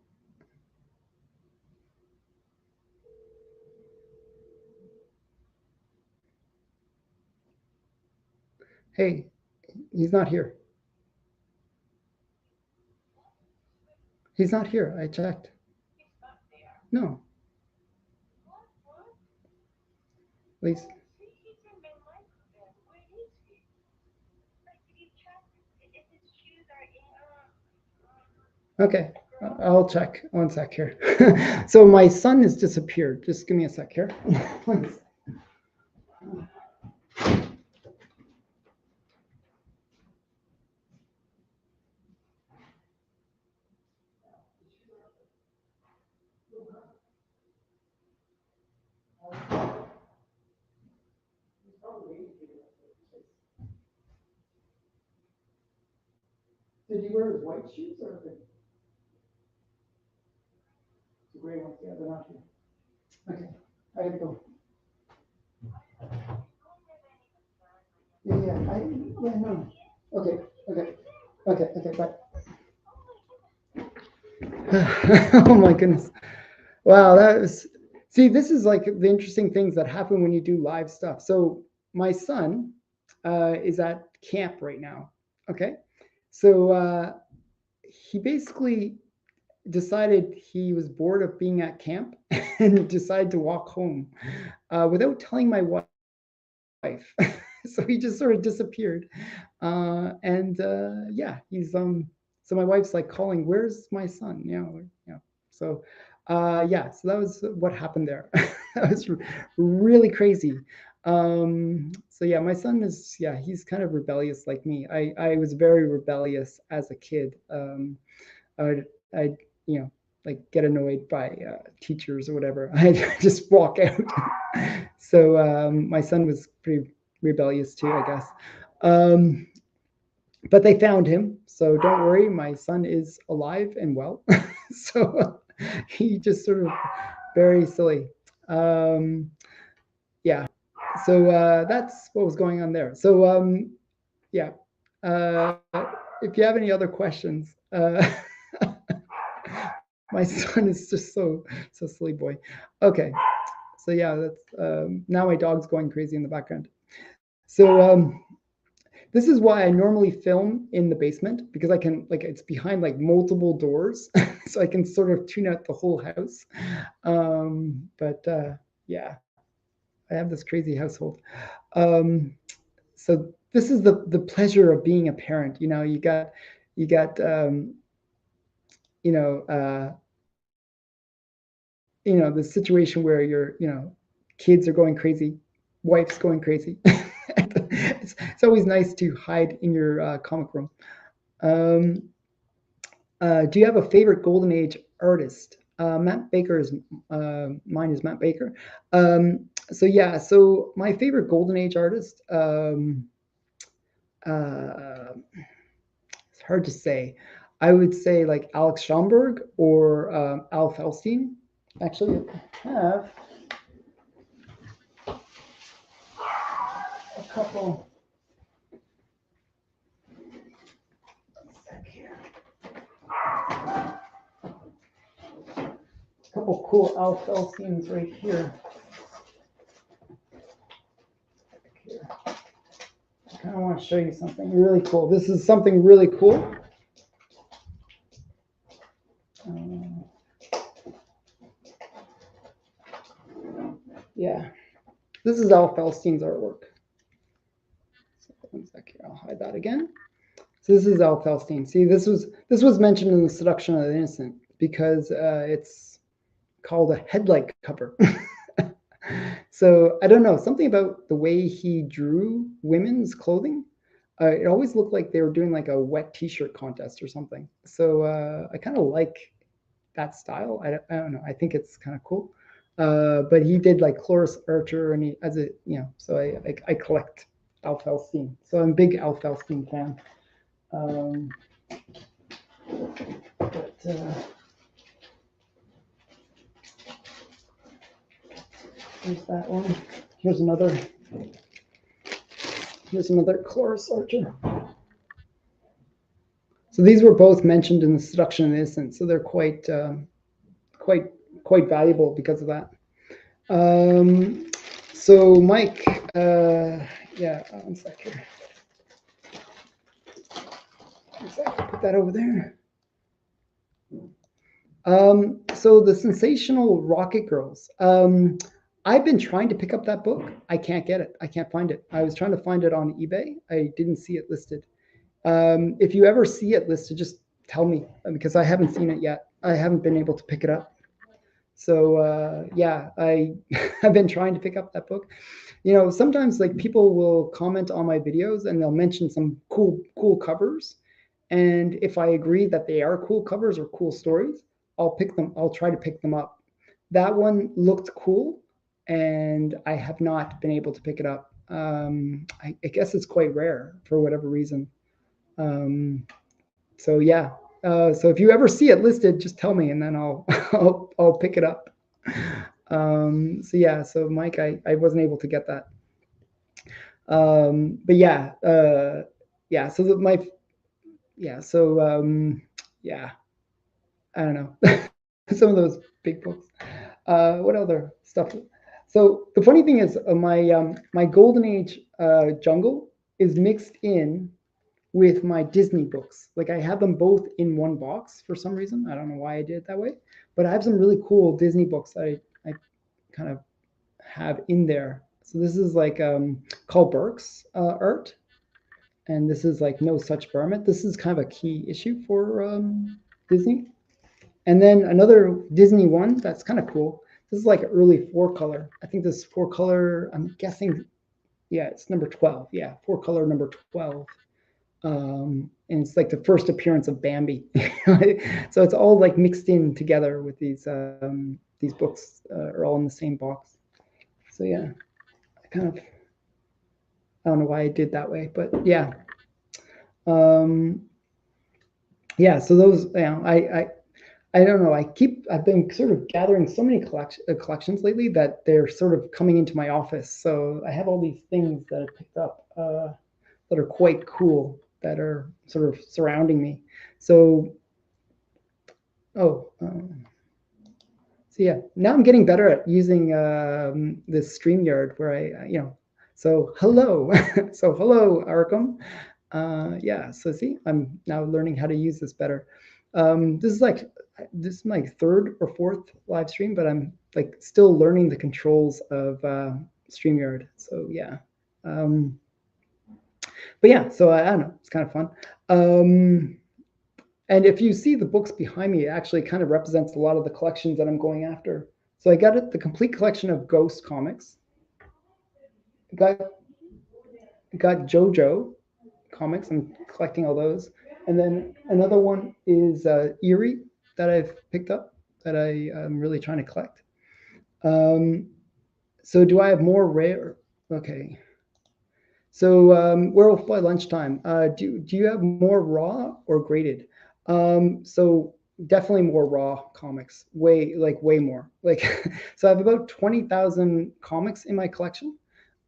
Speaker 1: Hey, he's not here. He's not here. I checked. No. Please. Okay. I'll check. One sec here. So my son has disappeared. Just give me a sec here. One sec. Did he wear his white shoes or the gray ones? Yeah, they're not here. Okay, I gotta go. Yeah, no. Okay, bye. Oh my goodness. Wow, that was, see, this is like the interesting things that happen when you do live stuff. So my son is at camp right now. Okay. So he basically decided he was bored of being at camp and decided to walk home without telling my wife. So he just sort of disappeared. Yeah, he's so my wife's like calling, where's my son? So yeah, so that was what happened there. That was really crazy. So yeah, my son is, yeah, he's kind of rebellious like me. I was very rebellious as a kid. I'd you know, like get annoyed by teachers or whatever. I just walk out. So my son was pretty rebellious too, I guess. Um, but they found him, so don't worry. My son is alive and well. So he just sort of very silly. Yeah. So that's what was going on there. So yeah. Uh, if you have any other questions, my son is just so silly boy. Okay. So yeah, that's now my dog's going crazy in the background. So this is why I normally film in the basement, because I can, like, it's behind like multiple doors, so I can sort of tune out the whole house. But yeah, I have this crazy household. Um, so this is the pleasure of being a parent. You got you know uh, the situation where kids are going crazy, wife's going crazy. It's always nice to hide in your comic room. Um, do you have a favorite Golden Age artist? Matt Baker is mine is Matt Baker. So yeah, so my favorite Golden Age artist. It's hard to say. I would say like Alex Schomburg or Al Feldstein. Actually, I have a couple. A couple cool Al Feldsteins right here. I kind of want to show you something really cool. This is something really cool. Yeah, this is Al Feldstein's artwork. So one sec here, I'll hide that again. So this is Al Feldstein. See, this was mentioned in The Seduction of the Innocent because it's called a headlight cover. So I don't know, something about the way he drew women's clothing. It always looked like they were doing like a wet T-shirt contest or something. So I kind of like that style. I don't know. I think it's kind of cool. But he did like Cloris Archer, and he as a So I collect Al Feldstein. So I'm a big Al Feldstein fan. But here's that one. Here's another Cloris Archer. So these were both mentioned in The Seduction of the Innocent, so they're quite valuable because of that. So Mike, yeah, one sec here. Put that over there. So the Sensational Rocket Girls. I've been trying to pick up that book. I can't get it. I can't find it. I was trying to find it on eBay. I didn't see it listed. If you ever see it listed, just tell me, because I haven't seen it yet. I haven't been able to pick it up. So yeah, I've been trying to pick up that book. Sometimes like people will comment on my videos and they'll mention some cool covers. And if I agree that they are cool covers or cool stories, I'll try to pick them up. That one looked cool, and I have not been able to pick it up. I guess it's quite rare for whatever reason. Um, so yeah. So if you ever see it listed, just tell me, and then I'll I'll pick it up. So yeah. So Mike, I wasn't able to get that. But yeah. Yeah. So my yeah. So yeah. I don't know. Some of those big books. What other stuff? So the funny thing is, my Golden Age jungle is mixed in with my Disney books. Like I have them both in one box for some reason. I don't know why I did it that way, but I have some really cool Disney books that I kind of have in there. So this is like Carl Burke's art, and this is like No Such Bermit. This is kind of a key issue for Disney. And then another Disney one that's kind of cool. This is like early four color. I think this four color, I'm guessing, yeah, it's number 12. Yeah, four color number 12. And it's like the first appearance of Bambi. So it's all like mixed in together with these books are all in the same box. So yeah, I don't know why I did that way, but yeah. Yeah, so those, I don't know. I've been sort of gathering so many collections lately that they're sort of coming into my office. So I have all these things that I picked up that are quite cool that are sort of surrounding me. So, oh, so yeah, now I'm getting better at using this StreamYard where so hello, so hello, Arkham. Yeah, so see, I'm now learning how to use this better. This is my third or fourth live stream, but I'm like still learning the controls of StreamYard. So yeah. But yeah, so I don't know, it's kind of fun. And if you see the books behind me, it actually kind of represents a lot of the collections that I'm going after. So I got the complete collection of Ghost comics. Got JoJo comics. I'm collecting all those. And then another one is Eerie that I've picked up that I'm really trying to collect. So do I have more rare? Okay. So Werewolf by Lunchtime. Do you have more raw or graded? So definitely more raw comics. Way more. Like so I have about 20,000 comics in my collection.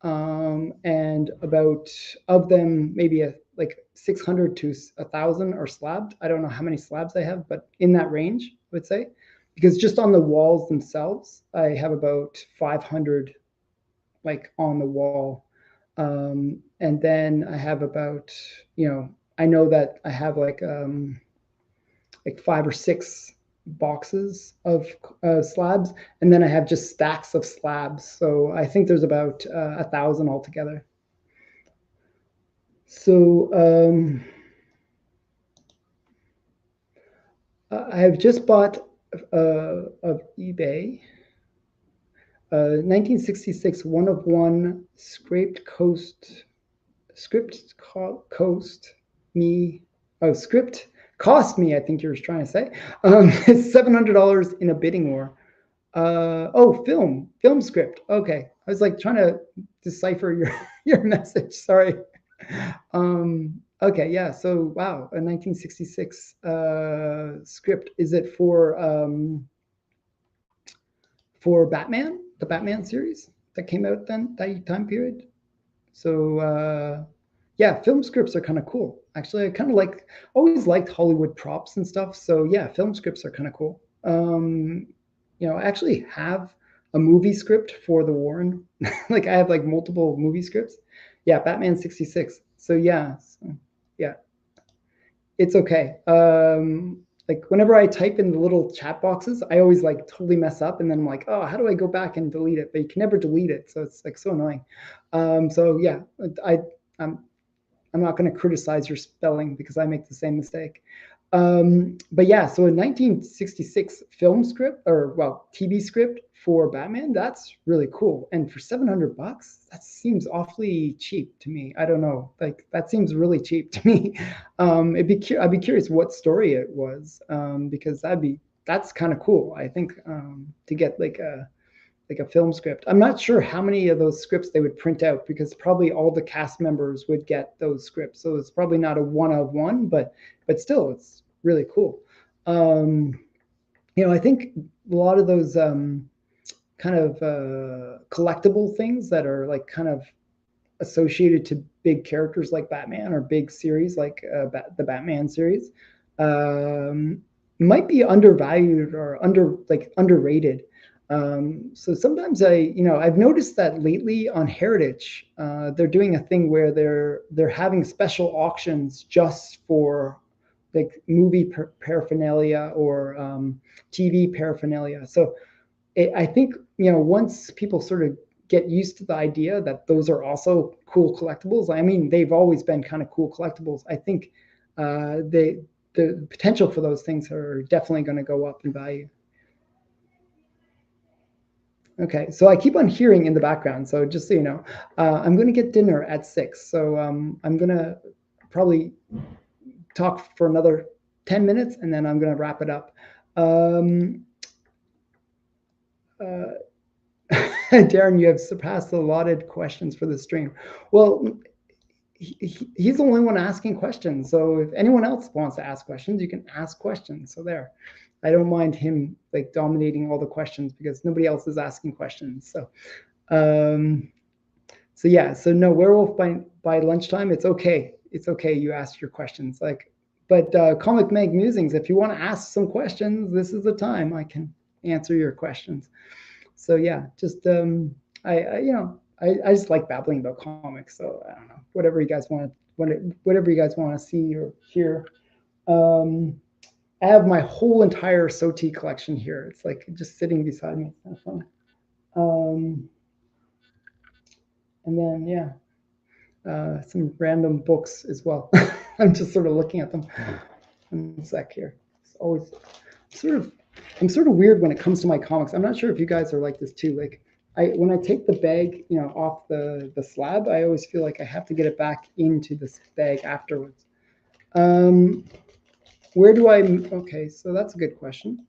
Speaker 1: And about of them maybe like 600 to 1,000 are slabbed. I don't know how many slabs I have, but in that range, I would say, because just on the walls themselves, I have about 500 like on the wall. And then I have about, I know that I have like 5 or 6 boxes of slabs, and then I have just stacks of slabs. So I think there's about 1,000 altogether. So I have just bought of eBay 1966 one of one script cost me, I think you were trying to say, $700 in a bidding war. Film script. Okay, I was like trying to decipher your message. Sorry. Okay, yeah. So wow, a 1966 script. Is it for Batman, the Batman series that came out then that time period? So yeah, film scripts are kind of cool. Actually, I kind of always liked Hollywood props and stuff. So yeah, film scripts are kind of cool. I actually have a movie script for the Warren. Like I have like multiple movie scripts. Yeah, Batman 66. So yeah, it's okay. Like whenever I type in the little chat boxes, I always like totally mess up, and then I'm like, oh, how do I go back and delete it? But you can never delete it, so it's like so annoying. So yeah, I'm not going to criticize your spelling because I make the same mistake. But yeah, so a 1966 film script, or well, TV script for Batman, that's really cool. And for $700, that seems awfully cheap to me. I don't know, like that seems really cheap to me. I'd be curious what story it was, because that's kind of cool. I think, to get like a film script. I'm not sure how many of those scripts they would print out, because probably all the cast members would get those scripts. So it's probably not a one of one, but still, it's really cool. Um, I think a lot of those, kind of collectible things that are like kind of associated to big characters like Batman, or big series like the Batman series, um, might be undervalued or underrated. So sometimes I've noticed that lately on Heritage, they're doing a thing where they're having special auctions just for like movie paraphernalia, or TV paraphernalia. So I think, once people sort of get used to the idea that those are also cool collectibles. I mean, they've always been kind of cool collectibles. I think the potential for those things are definitely going to go up in value. Okay, so I keep on hearing in the background. So just so you know, I'm going to get dinner at 6. So I'm going to probably talk for another 10 minutes, and then I'm going to wrap it up. Um, uh, Darren, you have surpassed the allotted questions for the stream. Well, he's the only one asking questions. So if anyone else wants to ask questions, you can ask questions. So there, I don't mind him like dominating all the questions, because nobody else is asking questions. Um, so yeah, so no, werewolf by lunchtime. It's okay. It's okay. You ask your questions. But Comic Mag Musings, if you want to ask some questions, this is the time I can answer your questions. So yeah, just I just like babbling about comics. So I don't know, whatever you guys want to see or hear. Um, I have my whole entire SOTI collection here. It's like just sitting beside me. It's kind of fun. And then yeah, some random books as well. I'm just sort of looking at them. One sec here. It's always sort of I'm sort of weird when it comes to my comics. I'm not sure if you guys are like this too. Like when I take the bag, off the slab, I always feel like I have to get it back into this bag afterwards. Um, where do I? Okay, so that's a good question.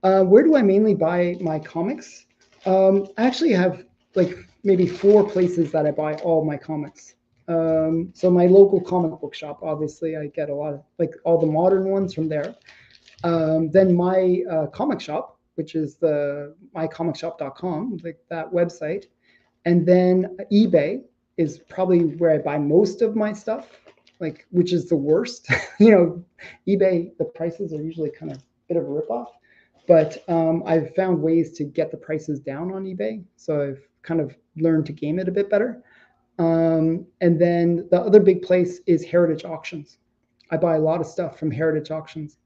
Speaker 1: Where do I mainly buy my comics? I actually have like maybe 4 places that I buy all my comics. So my local comic book shop, obviously, I get a lot of like all the modern ones from there. Then my comic shop, which is the mycomicshop.com, like that website. And then eBay is probably where I buy most of my stuff, like which is the worst. eBay, the prices are usually kind of a bit of a ripoff. But I've found ways to get the prices down on eBay. So I've kind of learned to game it a bit better. And then the other big place is Heritage Auctions. I buy a lot of stuff from Heritage Auctions.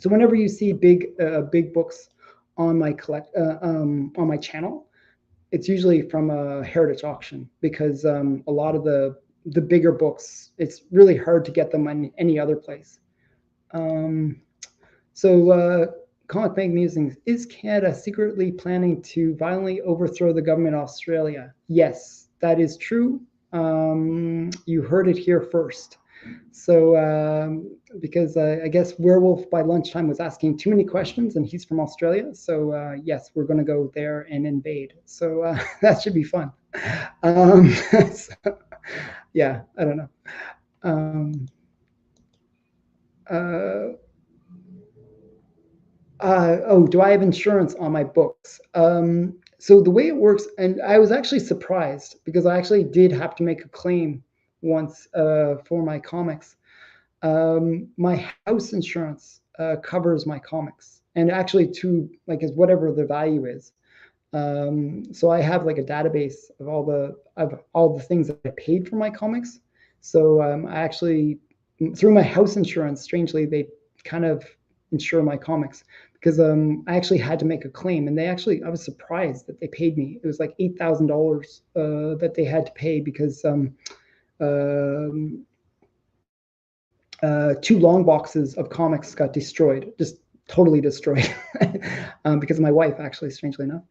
Speaker 1: So whenever you see big books on my channel, it's usually from a Heritage auction, because a lot of the bigger books, it's really hard to get them on any other place. Um, so Comic Bank Musings, is Canada secretly planning to violently overthrow the government of Australia? Yes, that is true. You heard it here first. So because I guess Werewolf by lunchtime was asking too many questions, and he's from Australia. So yes, we're going to go there and invade. So that should be fun. So, yeah, I don't know. Uh, do I have insurance on my books? So the way it works, and I was actually surprised, because I actually did have to make a claim once for my comics. My house insurance covers my comics, and actually to like is whatever the value is. So I have like a database of all the things that I paid for my comics. So I actually, through my house insurance, strangely they kind of insure my comics, because I actually had to make a claim, and I was surprised that they paid me. It was like $8,000 that they had to pay, because 2 long boxes of comics got destroyed, just totally destroyed, because of my wife, actually, strangely enough.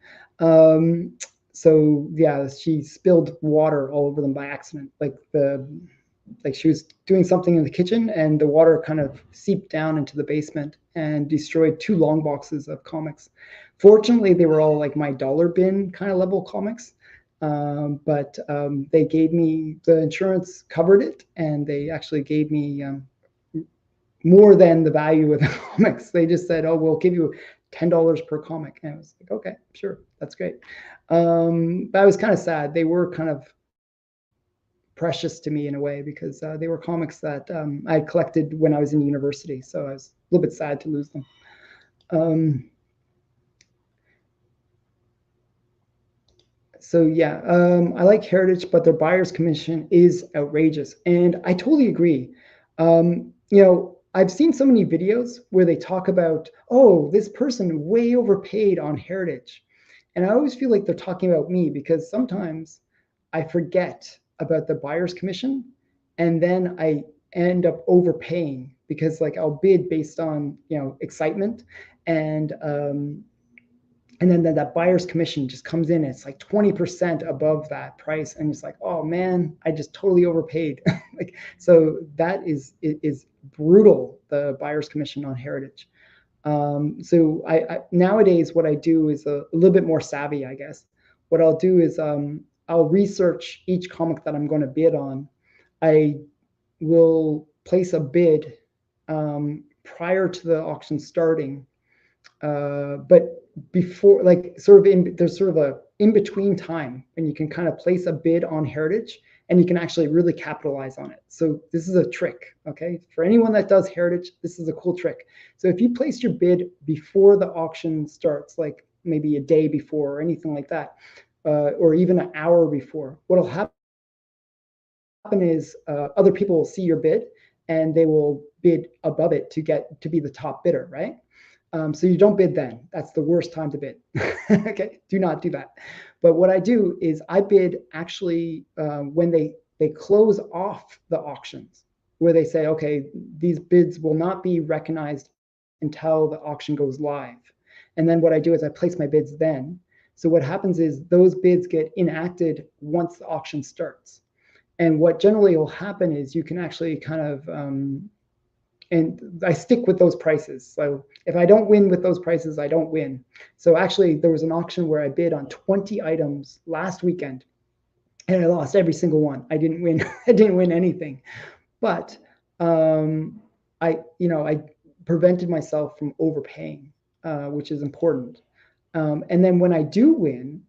Speaker 1: So yeah, she spilled water all over them by accident. Like she was doing something in the kitchen, and the water kind of seeped down into the basement and destroyed 2 long boxes of comics. Fortunately, they were all like my dollar bin kind of level comics. But they gave me, the insurance covered it, and they actually gave me more than the value of the comics. They just said, "Oh, we'll give you $10 per comic," and I was like, "Okay, sure, that's great." But I was kind of sad. They were kind of precious to me in a way, because they were comics that I had collected when I was in university. So I was a little bit sad to lose them. So yeah, I like Heritage, but their buyer's commission is outrageous, and I totally agree. I've seen so many videos where they talk about, oh, this person way overpaid on Heritage, and I always feel like they're talking about me, because sometimes I forget about the buyer's commission, and then I end up overpaying, because like I'll bid based on excitement, and then that buyer's commission just comes in, and it's like 20% above that price, and it's like, oh man, I just totally overpaid. Like, so that is brutal, the buyer's commission on Heritage. So I nowadays, what I do is a little bit more savvy, I guess. What I'll do is I'll research each comic that I'm going to bid on. I will place a bid prior to the auction starting, but before, like, sort of there's sort of a in between time, and you can kind of place a bid on Heritage, and you can actually really capitalize on it. So this is a trick, okay? For anyone that does Heritage, this is a cool trick. So if you place your bid before the auction starts, like maybe a day before or anything like that, or even an hour before, what'll happen is other people will see your bid, and they will bid above it to get to be the top bidder, right? So you don't bid then. That's the worst time to bid. Okay, do not do that. But what I do is I bid actually when they close off the auctions, where they say, okay, these bids will not be recognized until the auction goes live. And then what I do is I place my bids then. So what happens is those bids get enacted once the auction starts. And what generally will happen is you can actually kind of and I stick with those prices. So if I don't win with those prices, I don't win. So actually, there was an auction where I bid on 20 items last weekend, and I lost every single one. I didn't win. I didn't win anything. But I prevented myself from overpaying, which is important. And then when I do win,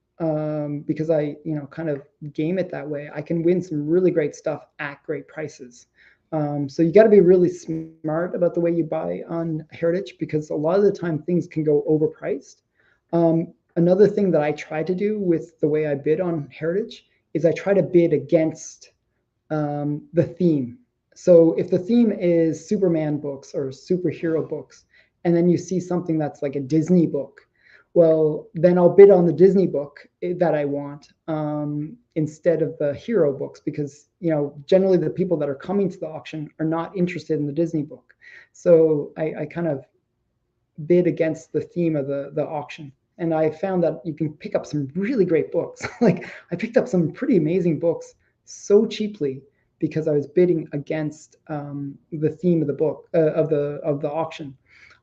Speaker 1: because I kind of game it that way, I can win some really great stuff at great prices. So you got to be really smart about the way you buy on Heritage, because a lot of the time things can go overpriced. Another thing that I try to do with the way I bid on Heritage is I try to bid against the theme. So if the theme is Superman books or superhero books, and then you see something that's like a Disney book, well, then I'll bid on the Disney book that I want, instead of the hero books, because generally the people that are coming to the auction are not interested in the Disney book. So I kind of bid against the theme of the auction. And I found that you can pick up some really great books. Like, I picked up some pretty amazing books so cheaply because I was bidding against the theme of the book, of the auction.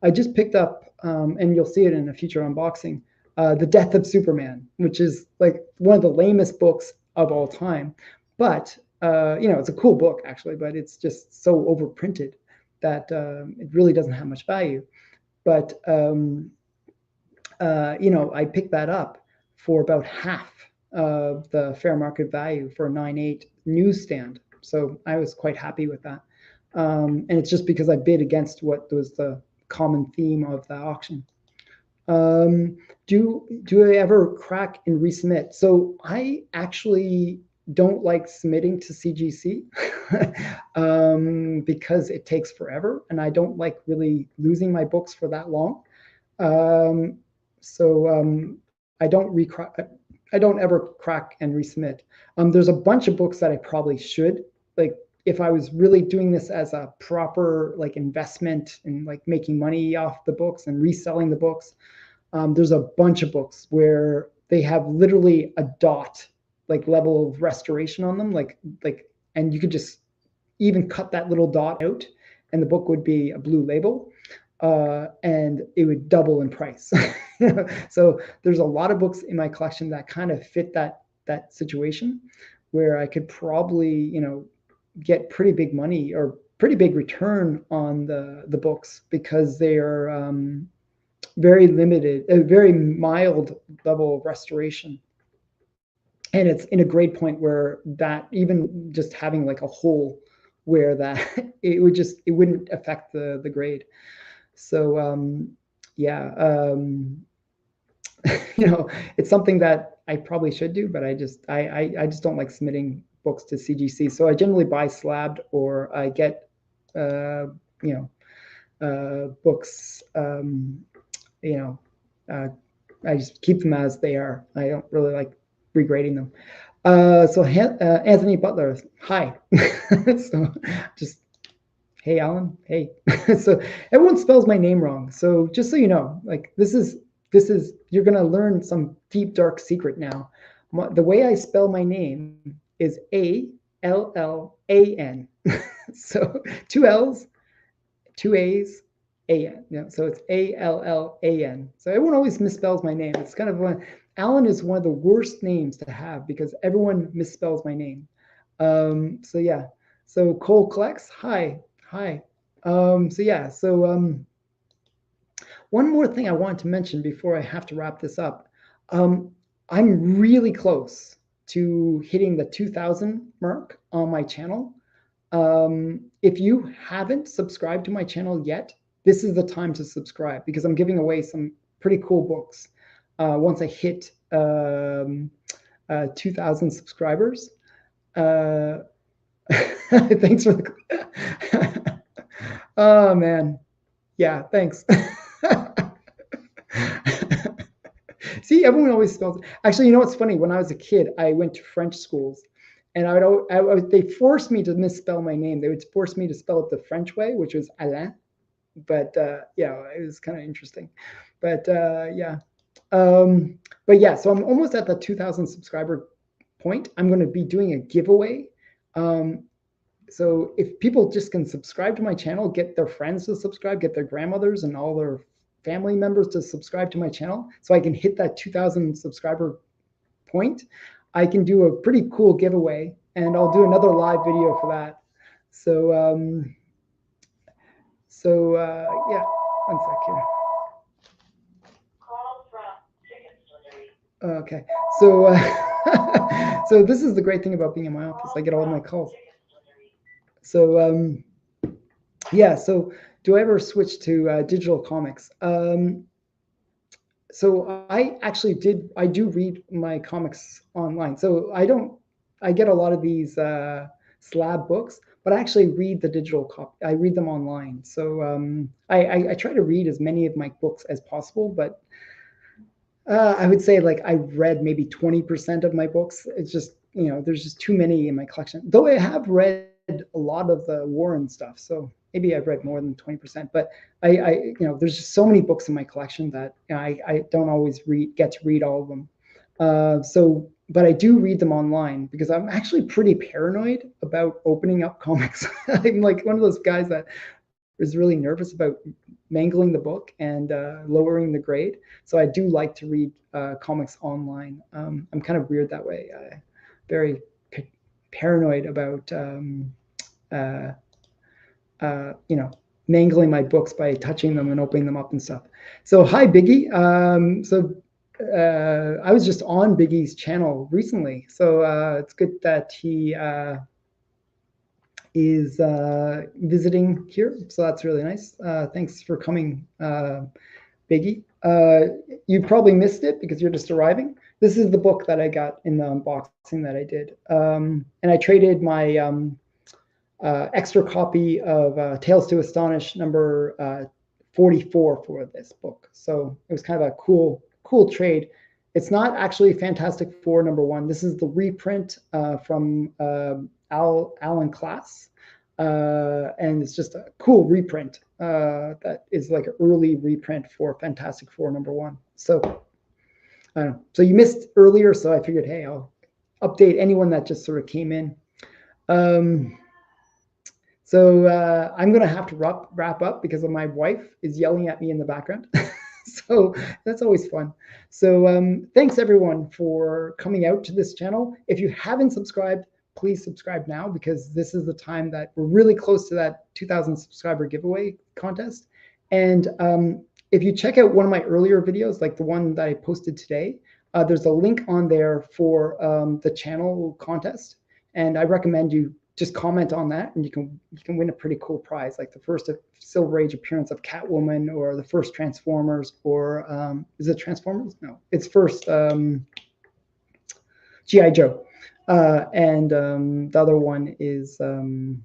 Speaker 1: I just picked up, and you'll see it in a future unboxing, The Death of Superman, which is like one of the lamest books of all time. But it's a cool book actually, but it's just so overprinted that it really doesn't have much value. But I picked that up for about half of the fair market value for a 9.8 newsstand. So I was quite happy with that. And it's just because I bid against what was the common theme of the auction. Do I ever crack and resubmit? So I actually don't like submitting to CGC because it takes forever, and I don't like really losing my books for that long. I don't ever crack and resubmit. There's a bunch of books that I probably should, like if I was really doing this as a proper like investment and like making money off the books and reselling the books, there's a bunch of books where they have literally a dot like level of restoration on them, and you could just even cut that little dot out, and the book would be a blue label, and it would double in price. So there's a lot of books in my collection that kind of fit that situation, where I could probably, get pretty big money or pretty big return on the books, because they are very limited, a very mild level of restoration. And it's in a grade point where that even just having like a hole where that it wouldn't affect the grade. So yeah, it's something that I probably should do, but I just don't like submitting books to CGC. So I generally buy slabbed, or I get books. I just keep them as they are. I don't really like regrading them. So Anthony Butler, hi. So just, hey, Alan, hey. So everyone spells my name wrong. So just so you know, like this is you're gonna learn some deep dark secret now. The way I spell my name is Allan. So 2 L's, 2 A's, A-N. So it's Allan. So everyone always misspells my name. It's kind of Alan is one of the worst names to have, because everyone misspells my name. So yeah. So Cole Collects, hi. So yeah. So one more thing I want to mention before I have to wrap this up. I'm really close to hitting the 2,000 mark on my channel. If you haven't subscribed to my channel yet, this is the time to subscribe, because I'm giving away some pretty cool books once I hit 2,000 subscribers. Thanks for the oh man, yeah, thanks. See, everyone always spells it. Actually, you know what's funny? When I was a kid, I went to French schools, and they forced me to misspell my name. They would force me to spell it the French way, which was Alain. But yeah, it was kind of interesting. But yeah. But yeah, so I'm almost at the 2,000 subscriber point. I'm going to be doing a giveaway. So if people just can subscribe to my channel, get their friends to subscribe, get their grandmothers and all their family members to subscribe to my channel, so I can hit that 2,000 subscriber point, I can do a pretty cool giveaway, and I'll do another live video for that. So yeah, one sec here. Okay, so so this is the great thing about being in my office. I get all my calls. So yeah, so do I ever switch to digital comics? So I do read my comics online. So I get a lot of these slab books, but I actually read the digital copy. I read them online. So I try to read as many of my books as possible, but I would say like I've read maybe 20% of my books. It's just, there's just too many in my collection. Though I have read a lot of the Warren stuff, so maybe I've read more than 20%. But there's just so many books in my collection that I don't always get to read all of them. But I do read them online, because I'm actually pretty paranoid about opening up comics. I'm like one of those guys that is really nervous about mangling the book and lowering the grade. So I do like to read comics online. I'm kind of weird that way. Very paranoid about mangling my books by touching them and opening them up and stuff. So hi Biggie. I was just on Biggie's channel recently, so it's good that he is visiting here. So that's really nice. Thanks for coming, Biggie. You probably missed it because you're just arriving. This is the book that I got in the unboxing that I did. And I traded my extra copy of Tales to Astonish number 44 for this book. So it was kind of a cool trade. It's not actually Fantastic Four #1. This is the reprint from Alan Class. And it's just a cool reprint that is like an early reprint for Fantastic Four #1. So I don't know. So you missed earlier, so I figured, hey, I'll update anyone that just sort of came in. So I'm going to have to wrap up because my wife is yelling at me in the background. So that's always fun. So thanks everyone for coming out to this channel. If you haven't subscribed, please subscribe now, because this is the time that we're really close to that 2,000 subscriber giveaway contest. And if you check out one of my earlier videos, like the one that I posted today, there's a link on there for the channel contest. And I recommend you just comment on that, and you can win a pretty cool prize, like the first Silver Age appearance of Catwoman, or the first Transformers, or is it Transformers? No, it's first G.I. Joe. And the other one is some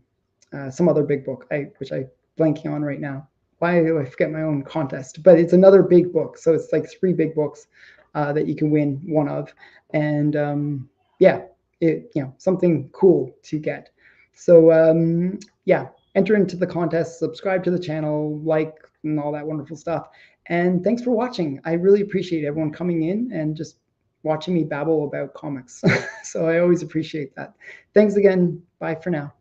Speaker 1: other big book, which I'm blanking on right now. Why do I forget my own contest? But it's another big book, so it's like 3 big books that you can win one of, and yeah, something cool to get. So yeah, enter into the contest, subscribe to the channel, like, and all that wonderful stuff. And thanks for watching. I really appreciate everyone coming in and just watching me babble about comics. So I always appreciate that. Thanks again. Bye for now.